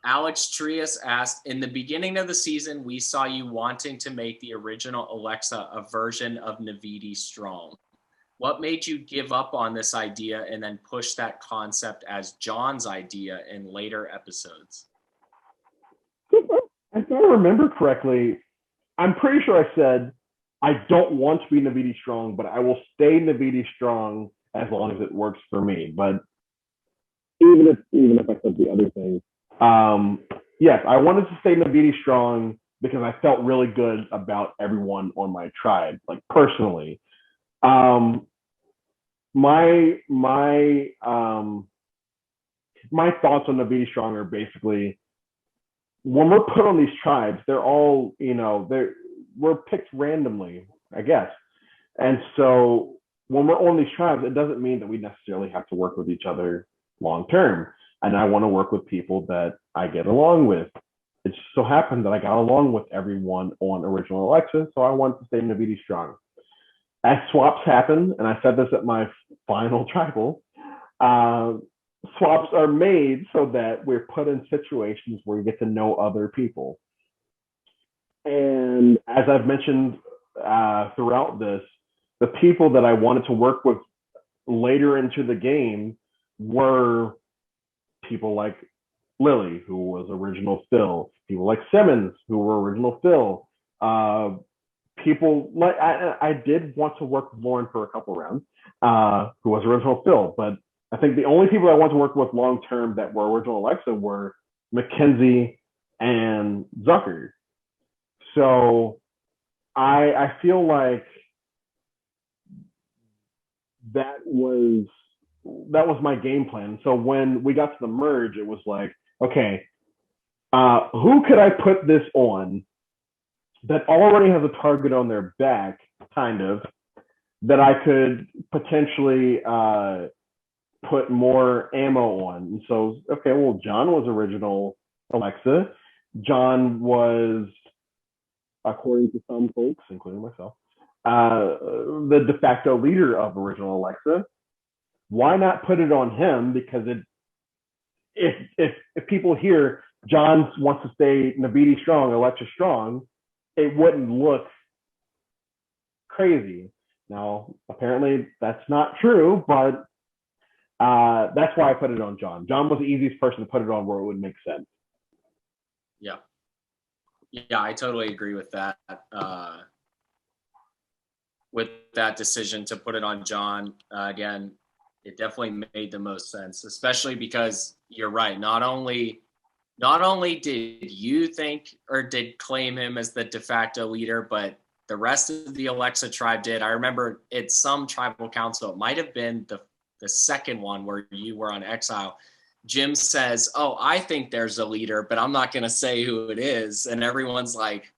Alex Trias asked, in the beginning of the season, we saw you wanting to make the original Alexa a version of Navidi Strong. What made you give up on this idea and then push that concept as John's idea in later episodes? If I remember correctly, I'm pretty sure I said, I don't want to be Navidi Strong, but I will stay Navidi Strong as long as it works for me. But even if I said the other thing, yes, I wanted to stay Navidi Strong because I felt really good about everyone on my tribe, like personally. My thoughts on Navidi Strong are basically, when we're put on these tribes, they're all, we're picked randomly, I guess. And so when we're on these tribes, it doesn't mean that we necessarily have to work with each other long term. And I want to work with people that I get along with. It just so happened that I got along with everyone on Original Alexa, so I wanted to stay Navidi strong. As swaps happen, and I said this at my final tribal, swaps are made so that we're put in situations where we get to know other people. And as I've mentioned throughout this, the people that I wanted to work with later into the game were people like Lilly, who was original Phil, people like Simmons, who were original Phil, people like I did want to work with Lauren for a couple rounds, who was original Phil, but I think the only people I want to work with long term that were original Alexa were Mackenzie and Zucker. So I feel like that was my game plan. So when we got to the merge, it was like, okay, who could I put this on that already has a target on their back, kind of, that I could potentially put more ammo on. And so, okay, well, John was original Alexa. John was, according to some folks, including myself, the de facto leader of original Alexa. Why not put it on him? Because if people hear John wants to stay Navidi strong, Alexa strong, it wouldn't look crazy. Now, apparently that's not true, but that's why I put it on John. John was the easiest person to put it on where it would make sense. Yeah. Yeah, I totally agree with that. With that decision to put it on John, again, it definitely made the most sense, especially because you're right. Not only did you think or did claim him as the de facto leader, but the rest of the Alexa tribe did. I remember at some tribal council, it might have been the second one where you were on Exile. Jim says, "Oh, I think there's a leader, but I'm not going to say who it is." And everyone's like,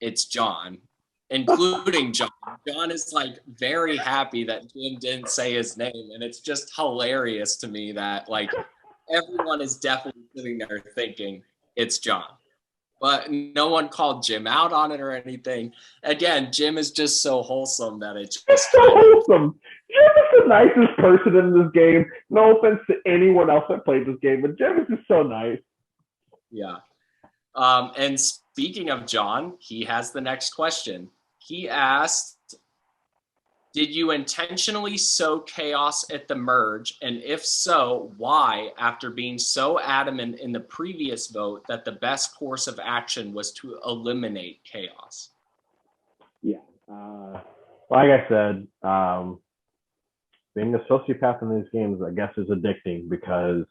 "It's John," including John. John is like very happy that Jim didn't say his name. And it's just hilarious to me that like everyone is definitely sitting there thinking it's John. But no one called Jim out on it or anything. Again, Jim is just so wholesome that it's just so wholesome. Jim is the nicest person in this game. No offense to anyone else that played this game, but Jim is just so nice. Yeah. And speaking of John, he has the next question. He asked, did you intentionally sow chaos at the merge? And if so, why, after being so adamant in the previous vote that the best course of action was to eliminate chaos? Yeah. Like I said, being a sociopath in these games, I guess, is addicting because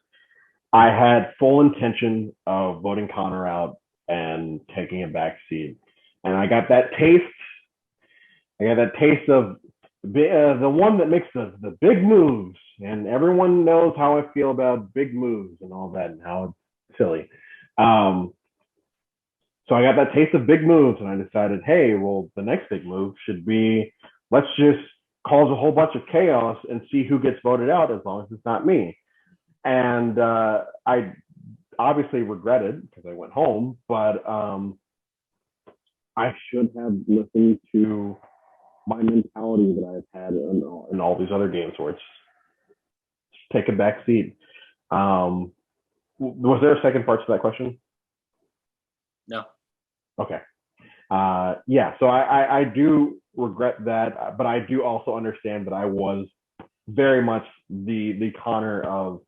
I had full intention of voting Connor out and taking a back seat. And I got that taste. Of the one that makes the big moves, and everyone knows how I feel about big moves and all that and how it's silly. So I got that taste of big moves, and I decided, hey, well, the next big move should be, let's just cause a whole bunch of chaos and see who gets voted out as long as it's not me. And I obviously regretted because I went home, but I should have listened to my mentality that I've had in all these other games where it's take a back seat. Was there a second part to that question? No. Okay. Yeah, so I do regret that, but I do also understand that I was very much the Connor of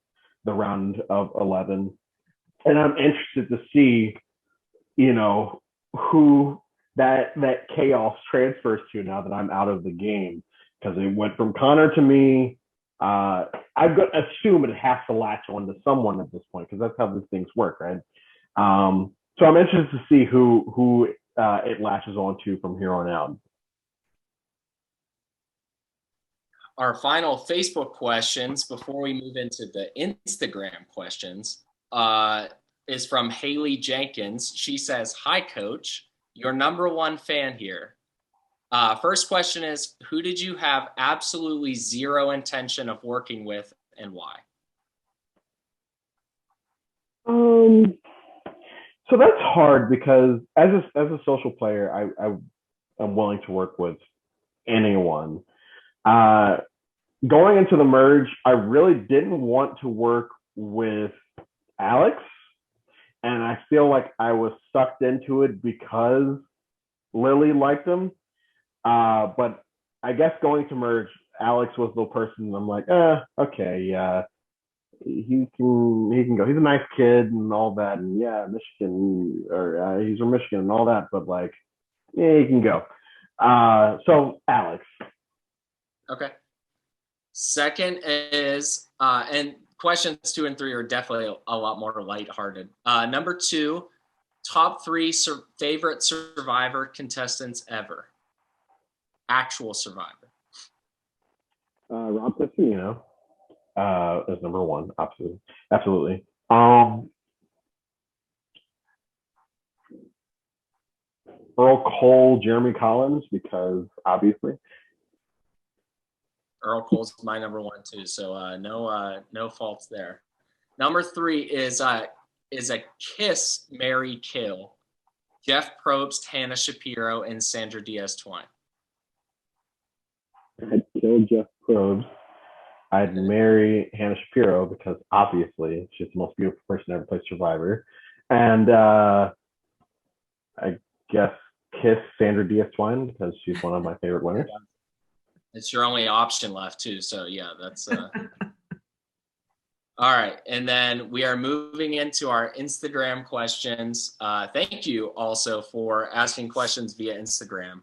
the round of 11. And I'm interested to see, who that chaos transfers to now that I'm out of the game, because it went from Connor to me. I've got to assume it has to latch on to someone at this point because that's how these things work, right? So I'm interested to see who it latches on to from here on out. Our final Facebook questions before we move into the Instagram questions is from Haley Jenkins. She says, "Hi, Coach. your number one fan here. First question is, who did you have absolutely zero intention of working with and why? So that's hard because as a social player, I'm willing to work with anyone. Going into the merge, I really didn't want to work with Alex, and I feel like I was sucked into it because Lilly liked him. But I guess going to merge, Alex was the person I'm like, okay, yeah, he can go. He's a nice kid and all that, and yeah, Michigan or he's from Michigan and all that, but like, yeah, he can go. So Alex. Okay. Second is, and questions 2 and 3 are definitely a lot more lighthearted. Number 2, top 3 favorite Survivor contestants ever. Actual Survivor. Rob Tessino is number 1, absolutely. Earl Cole, Jeremy Collins, because obviously. Earl Cole's my number 1 too, so no faults there. Number 3 is a kiss, marry, kill. Jeff Probst, Hannah Shapiro, and Sandra Diaz-Twine. I'd kill Jeff Probst. I'd marry Hannah Shapiro because obviously she's the most beautiful person to ever play Survivor. And I guess kiss Sandra Diaz-Twine because she's one of my favorite winners. It's your only option left too, so yeah, that's all right. And then we are moving into our Instagram questions. Thank you also for asking questions via Instagram.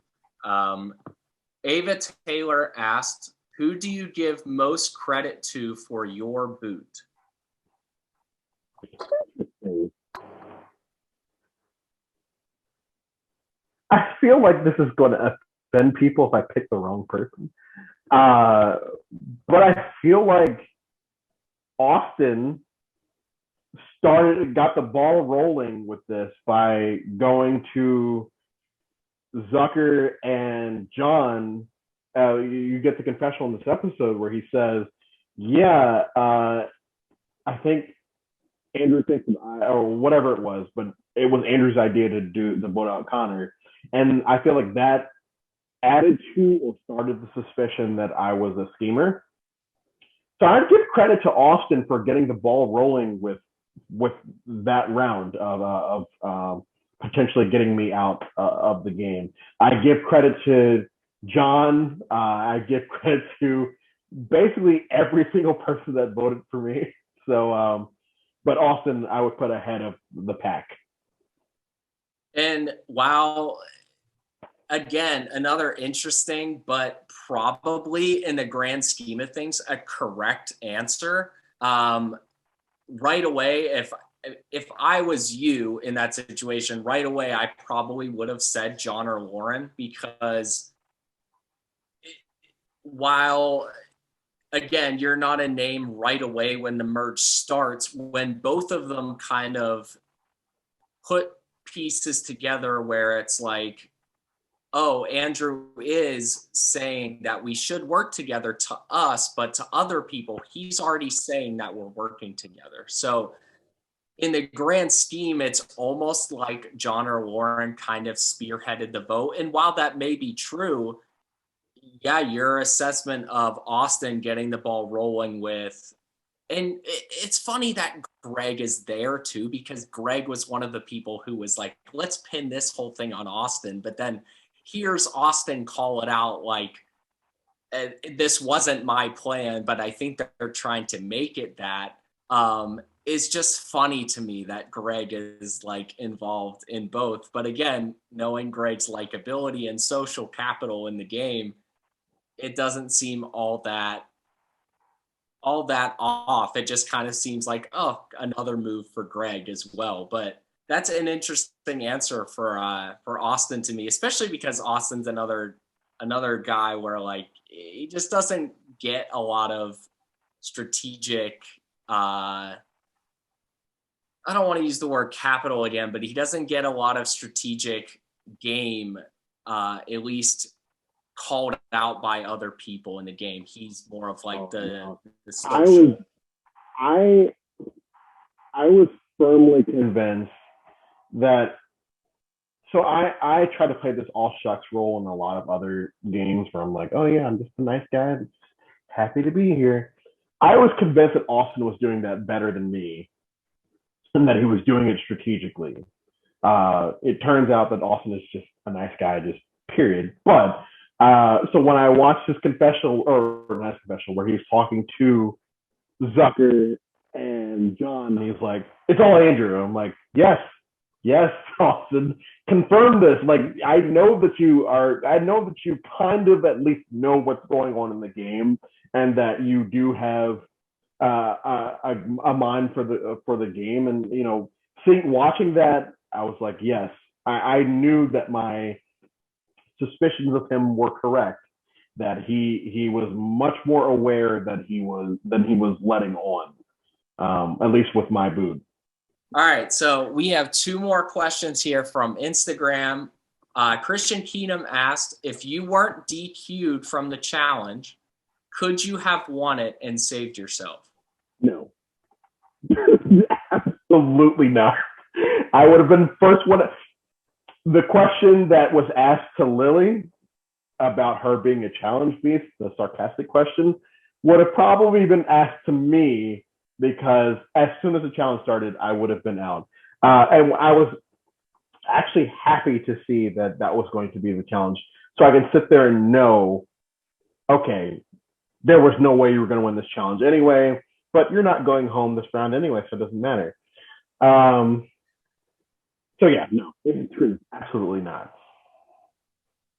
Ava Taylor asked, who do you give most credit to for your boot? I feel like this is going to offend people if I pick the wrong person. But I feel like Austin got the ball rolling with this by going to Zucker and John. You get the confessional in this episode where he says, yeah, I think Andrew thinks, or whatever it was, but it was Andrew's idea to do the vote out Connor. And I feel like that added to or started the suspicion that I was a schemer. So I'd give credit to Austin for getting the ball rolling with that round of potentially getting me out of the game. I give credit to John. I give credit to basically every single person that voted for me. So, but Austin, I would put ahead of the pack. And while, again, another interesting, but probably in the grand scheme of things, a correct answer. Right away, if I was you in that situation, right away, I probably would have said John or Lauren, because while, again, you're not a name right away when the merge starts, when both of them kind of put pieces together where it's like, oh, Andrew is saying that we should work together to us, but to other people, he's already saying that we're working together. So in the grand scheme, it's almost like John or Lauren kind of spearheaded the vote. And while that may be true, yeah, your assessment of Austin getting the ball rolling with, and it's funny that Greg is there too, because Greg was one of the people who was like, let's pin this whole thing on Austin. But then here's Austin call it out like, this wasn't my plan, but I think that they're trying to make it that. It's just funny to me that Greg is like involved in both. But again, knowing Greg's likability and social capital in the game, it doesn't seem all that off. It just kind of seems like, oh, another move for Greg as well. But that's an interesting answer for Austin to me, especially because Austin's another guy where like he just doesn't get a lot of strategic. I don't want to use the word capital again, but he doesn't get a lot of strategic game, at least called out by other people in the game. He's more of like the social. I was firmly convinced that. So I try to play this all shucks role in a lot of other games where I'm like, oh yeah, I'm just a nice guy, I'm just happy to be here. I was convinced that Austin was doing that better than me, and that he was doing it strategically. It turns out that Austin is just a nice guy, just period. But so when I watched his confessional, or not confessional, where he's talking to Zucker and John, and he's like, "It's all Andrew." I'm like, "Yes, yes, Austin, confirm this. Like, I know that you kind of at least know what's going on in the game, and that you do have a mind for the game." And watching that, I was like, yes, I knew that my suspicions of him were correct. That he was much more aware than he was letting on, at least with my boot. All right, so we have two more questions here from Instagram. Christian Keenum asked, if you weren't DQ'd from the challenge, could you have won it and saved yourself? No. Absolutely not. I would have been first one. The question that was asked to Lilly about her being a challenge beast, the sarcastic question, would have probably been asked to me, because as soon as the challenge started, I would have been out. And I was actually happy to see that was going to be the challenge. So I can sit there and know, okay, there was no way you were going to win this challenge anyway, but you're not going home this round anyway, so it doesn't matter. So yeah, no, absolutely not.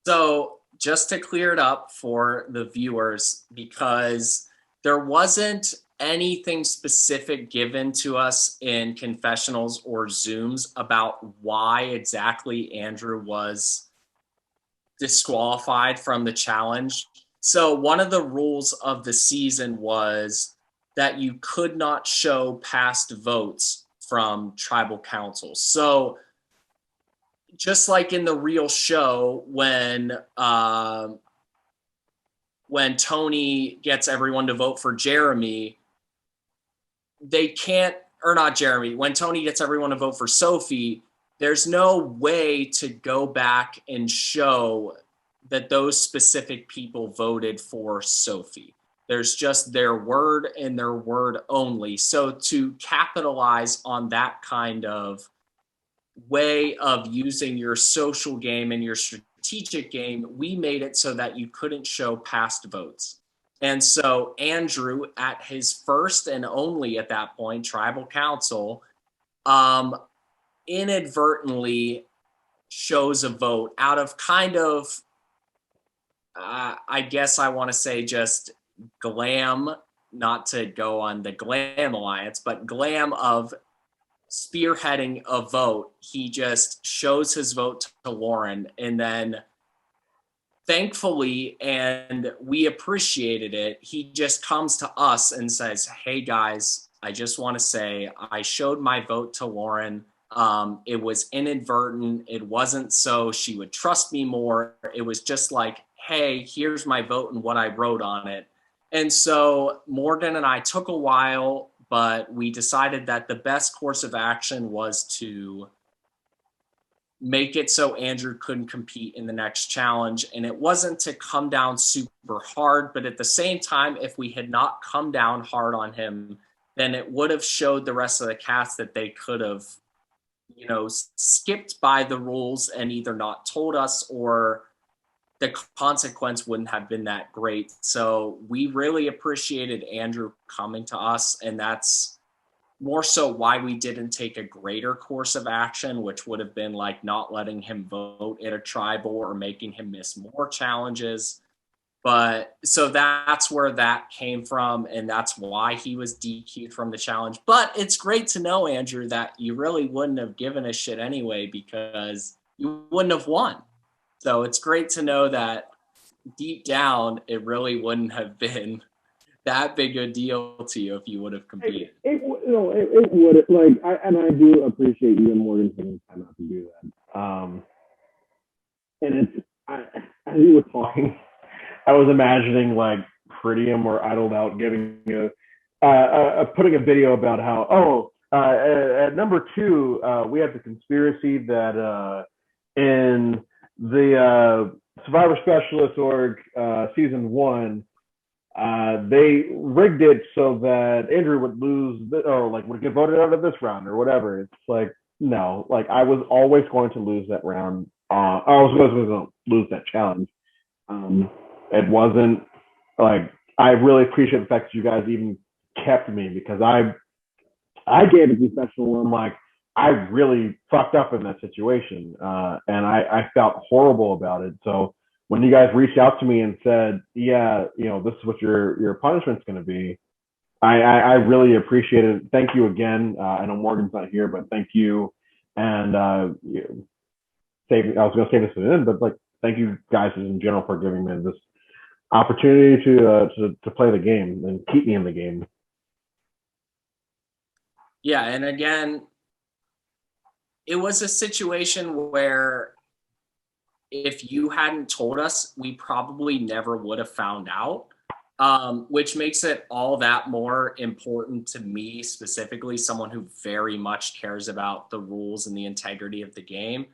So just to clear it up for the viewers, because there wasn't anything specific given to us in confessionals or Zooms about why exactly Andrew was disqualified from the challenge. So one of the rules of the season was that you could not show past votes from tribal councils. So just like in the real show, when Tony gets everyone to vote for Jeremy, they can't, or not Jeremy, when Tony gets everyone to vote for Sophie, there's no way to go back and show that those specific people voted for Sophie. There's just their word and their word only. So to capitalize on that kind of way of using your social game and your strategic game, we made it so that you couldn't show past votes. And so Andrew, at his first and only at that point tribal council, inadvertently shows a vote out of kind of, I guess I want to say just glam, not to go on the glam alliance, but glam of spearheading a vote. He just shows his vote to Lauren, and then thankfully, and we appreciated it, he just comes to us and says, hey guys, I just want to say I showed my vote to Lauren. It was inadvertent. It wasn't so she would trust me more. It was just like, hey, here's my vote and what I wrote on it. And so Morgan and I took a while, but we decided that the best course of action was to make it so Andrew couldn't compete in the next challenge. And it wasn't to come down super hard, but at the same time, if we had not come down hard on him, then it would have showed the rest of the cast that they could have, skipped by the rules and either not told us, or the consequence wouldn't have been that great. So we really appreciated Andrew coming to us, and that's more so why we didn't take a greater course of action, which would have been like not letting him vote at a tribal or making him miss more challenges. But so that's where that came from, and that's why he was DQ'd from the challenge. But it's great to know, Andrew, that you really wouldn't have given a shit anyway, because you wouldn't have won. So it's great to know that deep down, it really wouldn't have been that big a deal to you if you would have competed. It would, and I do appreciate you and Morgan taking time out to do that. And as you were talking, I was imagining like Prettium or Idled Out giving putting a video about how at number 2 we have the conspiracy that in the Survivor Specialist org season 1 they rigged it so that Andrew would lose or like would get voted out of this round or whatever. It's like no, like I was always going to lose that round. I was going to lose that challenge. It wasn't like I really appreciate the fact that you guys even kept me because I gave a confessional where I'm like I really fucked up in that situation and I felt horrible about it. So when you guys reached out to me and said, yeah, this is what your punishment's going to be, I really appreciate it. Thank you again. I know Morgan's not here, but thank you. And I was going to say this at the end, but like, thank you guys in general for giving me this opportunity to play the game and keep me in the game. Yeah, and again, it was a situation where if you hadn't told us, we probably never would have found out, which makes it all that more important to me, specifically someone who very much cares about the rules and the integrity of the game.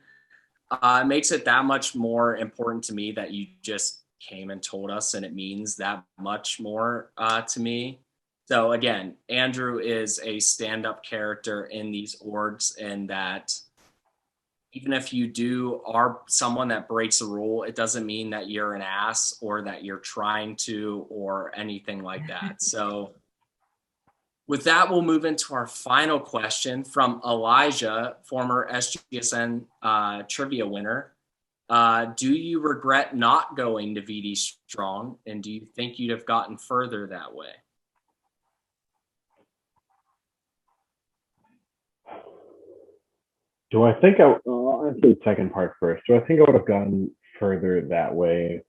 It makes it that much more important to me that you just came and told us, and it means that much more to me. So again, Andrew is a stand-up character in these orgs, and that even if you are someone that breaks a rule, it doesn't mean that you're an ass or that you're trying to or anything like that. So with that, we'll move into our final question from Elijah, former SGSN trivia winner. Do you regret not going to VD Strong, and do you think you'd have gotten further that way? Do I think I'll answer the second part first. Do I think I would have gone further that way?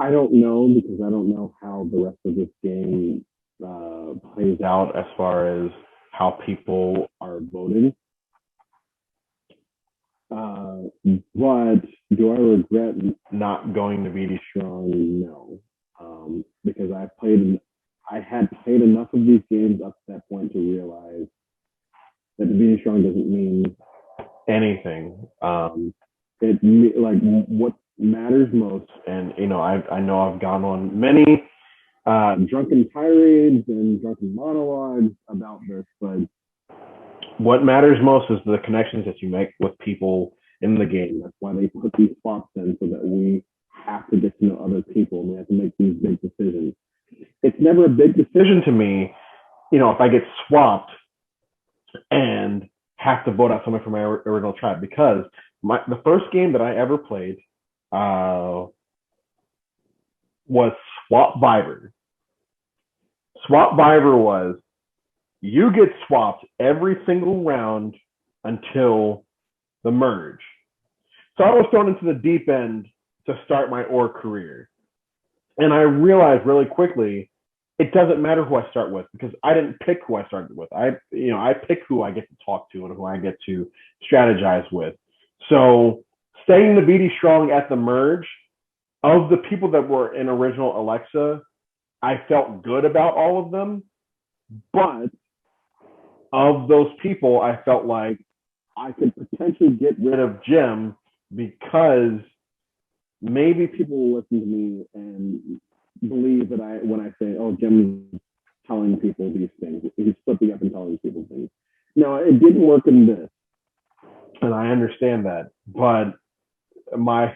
I don't know because I don't know how the rest of this game plays out as far as how people are voting. But do I regret not going to VD Strong? No, because I had played enough of these games up to that point to realize that the VD Strong doesn't mean anything. What matters most, and I know I've gone on many drunken tirades and drunken monologues about this, but what matters most is the connections that you make with people in the game. That's why they put these spots in, so that we have to get to know other people and we have to make these big decisions. It's never a big decision to me, if I get swapped and have to vote out someone from my original tribe, because the first game that I ever played was Swap Viber. Swap Viber was you get swapped every single round until the merge. So I was thrown into the deep end to start my org career. And I realized really quickly, it doesn't matter who I start with because I didn't pick who I started with. I pick who I get to talk to and who I get to strategize with. So staying the VD Strong at the merge, of the people that were in original Alexa, I felt good about all of them. But of those people, I felt like I could potentially get rid of Jim because maybe people will listen to me and believe that when I say, oh, Jim is telling people these things, he's flipping up and telling people things. No, it didn't work in this, and I understand that. But my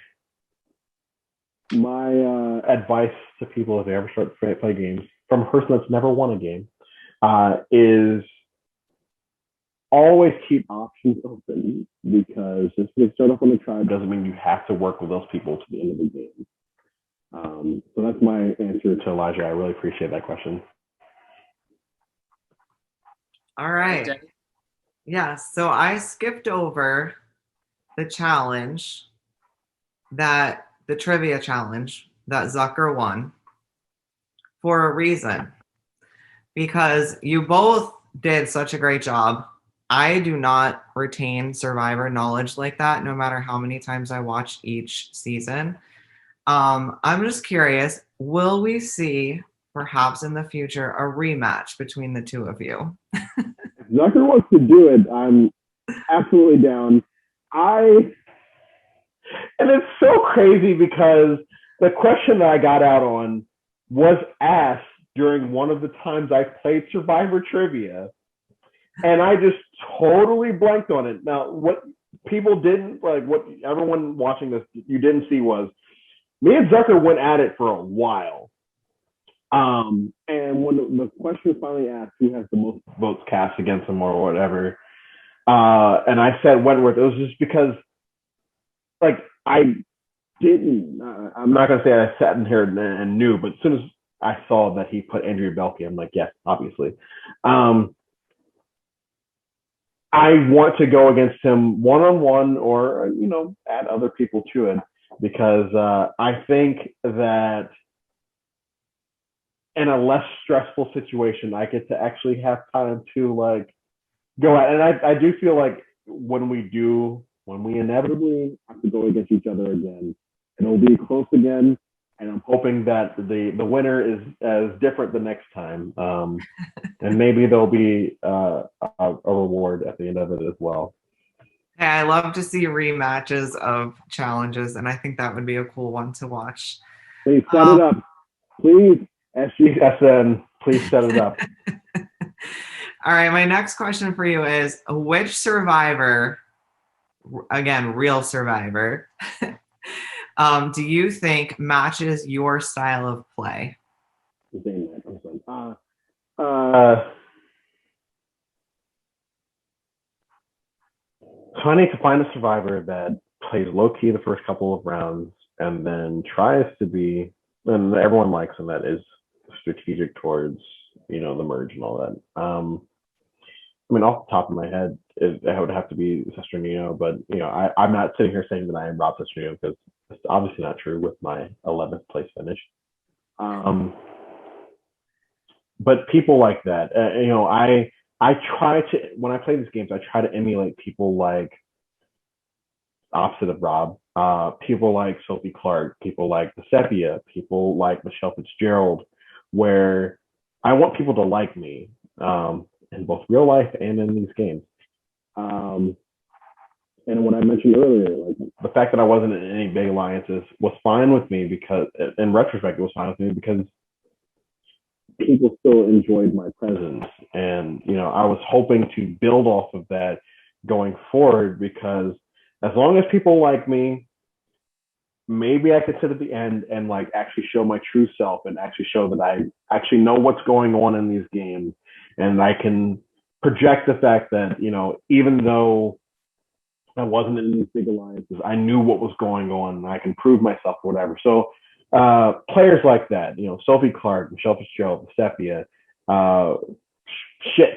advice to people if they ever start to play games, from a person that's never won a game, is always keep options open, because just because you start off on the tribe doesn't mean you have to work with those people to the end of the game. So that's my answer to Elijah. I really appreciate that question. All right. Yeah, so I skipped over the challenge, the trivia challenge that Zucker won, for a reason. Because you both did such a great job I do not retain Survivor knowledge like that, no matter how many times I watch each season. I'm just curious, will we see perhaps in the future a rematch between the two of you? If Zucker wants to do it, I'm absolutely down. And it's so crazy because the question that I got out on was asked during one of the times I played Survivor Trivia, and I just totally blanked on it. Now, what people didn't, like what everyone watching this, you didn't see was me and Zucker went at it for a while. And when the question was finally asked, who has the most votes cast against him or whatever, and I said Wentworth, it was just because, like, I'm not going to say I sat in here and knew, but as soon as I saw that he put Andrea Belke, I'm like, yes, obviously. I want to go against him one-on-one or, add other people to it, because I think that in a less stressful situation, I get to actually have time to, like, go out. And I do feel like when we inevitably have to go against each other again, it'll be close again. And I'm hoping that the winner is as different the next time. And maybe there'll be a reward at the end of it as well. Yeah, I love to see rematches of challenges, and I think that would be a cool one to watch. Please set it up. Please, SGSN, please set it up. All right, my next question for you is, which Survivor, again, real Survivor, do you think matches your style of play? So I need to find a Survivor that plays low-key the first couple of rounds and then tries to be, and everyone likes him, that is strategic towards, the merge and all that. Off the top of my head, it would have to be Sesternino, but, I'm not sitting here saying that I am Rob Sesternino, because it's obviously not true with my 11th place finish. But people like that, I try to, when I play these games, I try to emulate people like, opposite of Rob, people like Sophie Clark, people like the Sepia, people like Michelle Fitzgerald, where I want people to like me, in both real life and in these games. And what I mentioned earlier, like the fact that I wasn't in any big alliances was fine with me, because in retrospect, it was fine with me because people still enjoyed my presence. And, I was hoping to build off of that going forward, because as long as people like me, maybe I could sit at the end and, like, actually show my true self and actually show that I actually know what's going on in these games. And I can project the fact that, even though I wasn't in these big alliances, I knew what was going on and I can prove myself or whatever. So players like that, Sophie Clark, Michelle Fitzgerald, Sepia,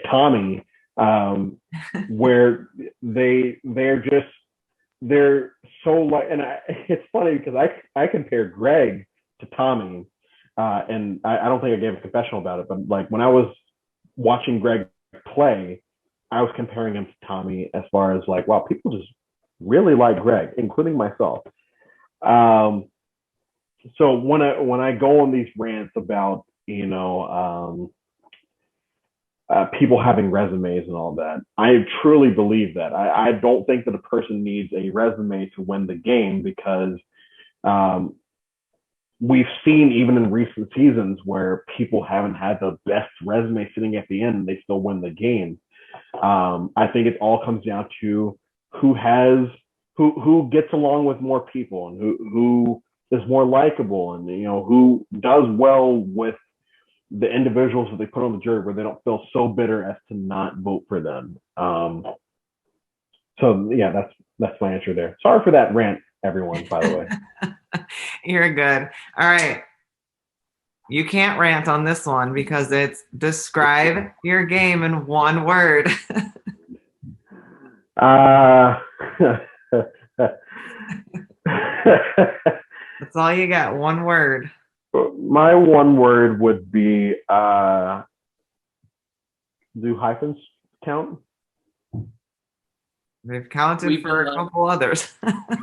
Tommy, where they're so like, and it's funny because I compare Greg to Tommy, and I don't think I gave a confessional about it, but like when I was watching Greg play, I was comparing him to Tommy as far as like, wow, people just really like Greg, including myself. So when I go on these rants about, people having resumes and all that, I truly believe that. I don't think that a person needs a resume to win the game, because we've seen even in recent seasons where people haven't had the best resume sitting at the end and they still win the game. I think it all comes down to who gets along with more people, and who is more likable, and who does well with the individuals that they put on the jury, where they don't feel so bitter as to not vote for them. So yeah, that's my answer there. Sorry for that rant, everyone, by the way. You're good. All right. You can't rant on this one because it's describe your game in one word. That's all you got. One word. My one word would be, do hyphens count? They've counted We've for a couple others.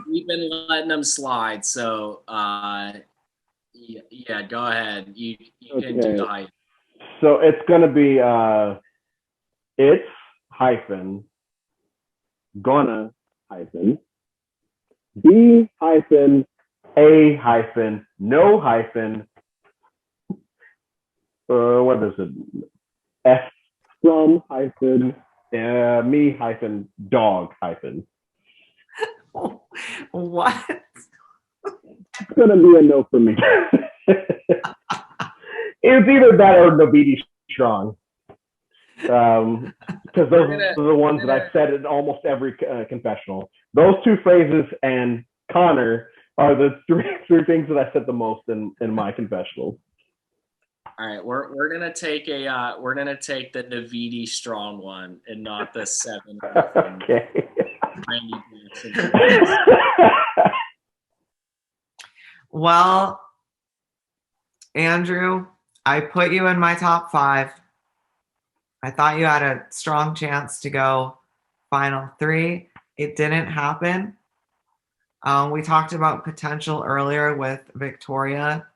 we've been letting them slide. So, yeah, go ahead. You can do the height. So it's going to be it's hyphen gonna hyphen B hyphen A hyphen no hyphen what is it? F from hyphen me hyphen dog hyphen. What? It's gonna be a no for me. It's either that or Nobiti Strong. Because those are the ones that I've said in almost every confessional. Those two phrases and Connor are the three things that I said the most in my confessionals. All right, we're gonna take the Navidi Strong one and not the 7. Okay. Well, Andrew, I put you in my top 5. I thought you had a strong chance to go final 3. It didn't happen. We talked about potential earlier with Victoria.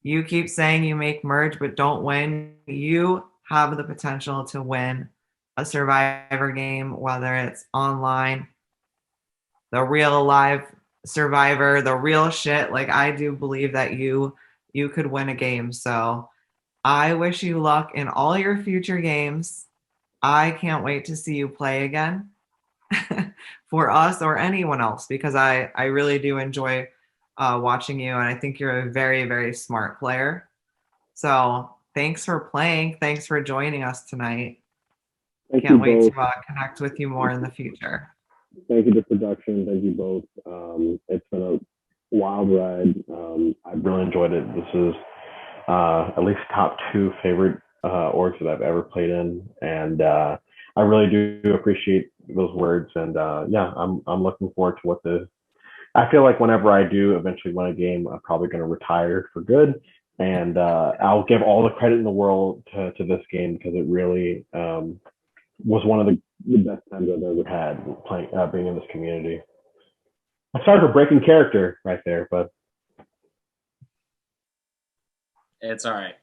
You keep saying you make merge but don't win. You have the potential to win a Survivor game, whether it's online, the real live Survivor, the real shit. Like, I do believe that you could win a game. So I wish you luck in all your future games. I can't wait to see you play again for us or anyone else, because I really do enjoy watching you, and I think you're a very, very smart player. So thanks for playing. Thanks for joining us tonight. Can't wait to connect with you more in the future. Thank you to production. Thank you both. It's been a wild ride. I've really enjoyed it. This is at least top 2 favorite orgs that I've ever played in, and I really do appreciate those words. And yeah, I'm looking forward to what I feel like whenever I do eventually win a game, I'm probably going to retire for good, and I'll give all the credit in the world to this game, because it really was one of the best times I've ever had playing, being in this community. I'm sorry for breaking character right there, but it's all right.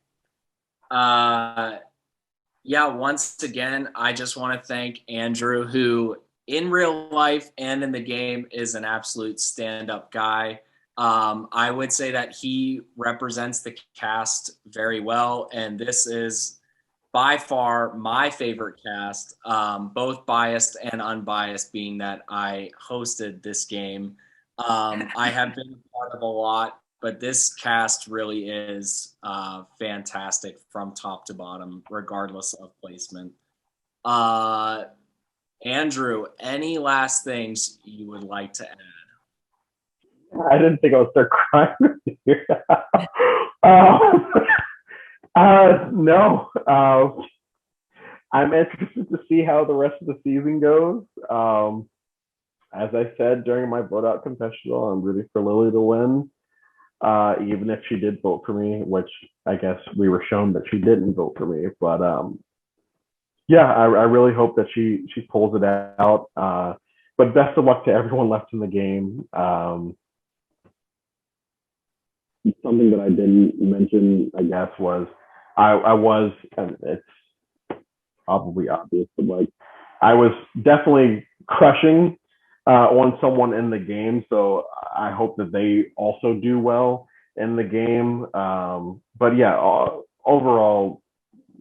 Yeah, once again, I just want to thank Andrew, who in real life and in the game is an absolute stand-up guy. I would say that he represents the cast very well, and this is by far my favorite cast, both biased and unbiased, being that I hosted this game. I have been part of a lot, but this cast really is fantastic from top to bottom, regardless of placement. Andrew, any last things you would like to add? I didn't think I would start crying here. No. I'm interested to see how the rest of the season goes. As I said during my vote out confessional, I'm rooting for Lilly to win, even if she did vote for me, which I guess we were shown that she didn't vote for me. But yeah, I really hope that she pulls it out. But best of luck to everyone left in the game. Something that I didn't mention, I guess, was I was, and it's probably obvious, but like I was definitely crushing on someone in the game. So I hope that they also do well in the game. But yeah, overall,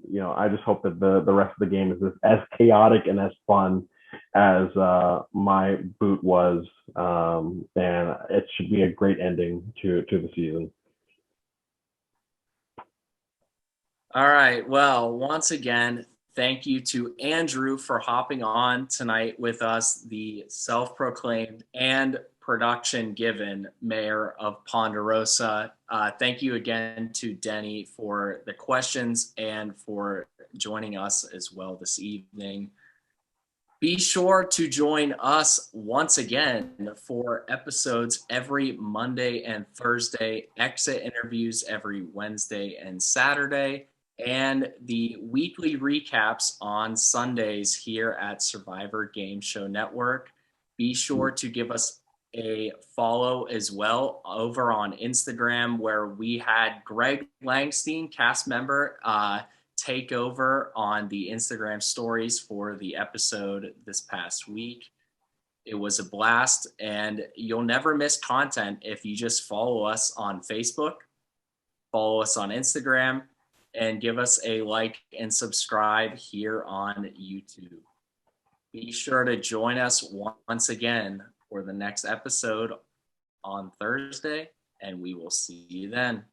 you know, I just hope that the rest of the game is as chaotic and as fun as my boot was, and it should be a great ending to the season. All right. Well, once again, thank you to Andrew for hopping on tonight with us, the self-proclaimed and production given Mayor of Ponderosa. Thank you again to Dennie for the questions and for joining us as well this evening. Be sure to join us once again for episodes every Monday and Thursday, exit interviews every Wednesday and Saturday, and the weekly recaps on Sundays here at Survivor Game Show Network. Be sure to give us a follow as well over on Instagram, where we had Greg Langstine, cast member, take over on the Instagram stories for the episode this past week. It was a blast, and you'll never miss content if you just follow us on Facebook, follow us on Instagram, and give us a like and subscribe here on YouTube. Be sure to join us once again for the next episode on Thursday, and we will see you then.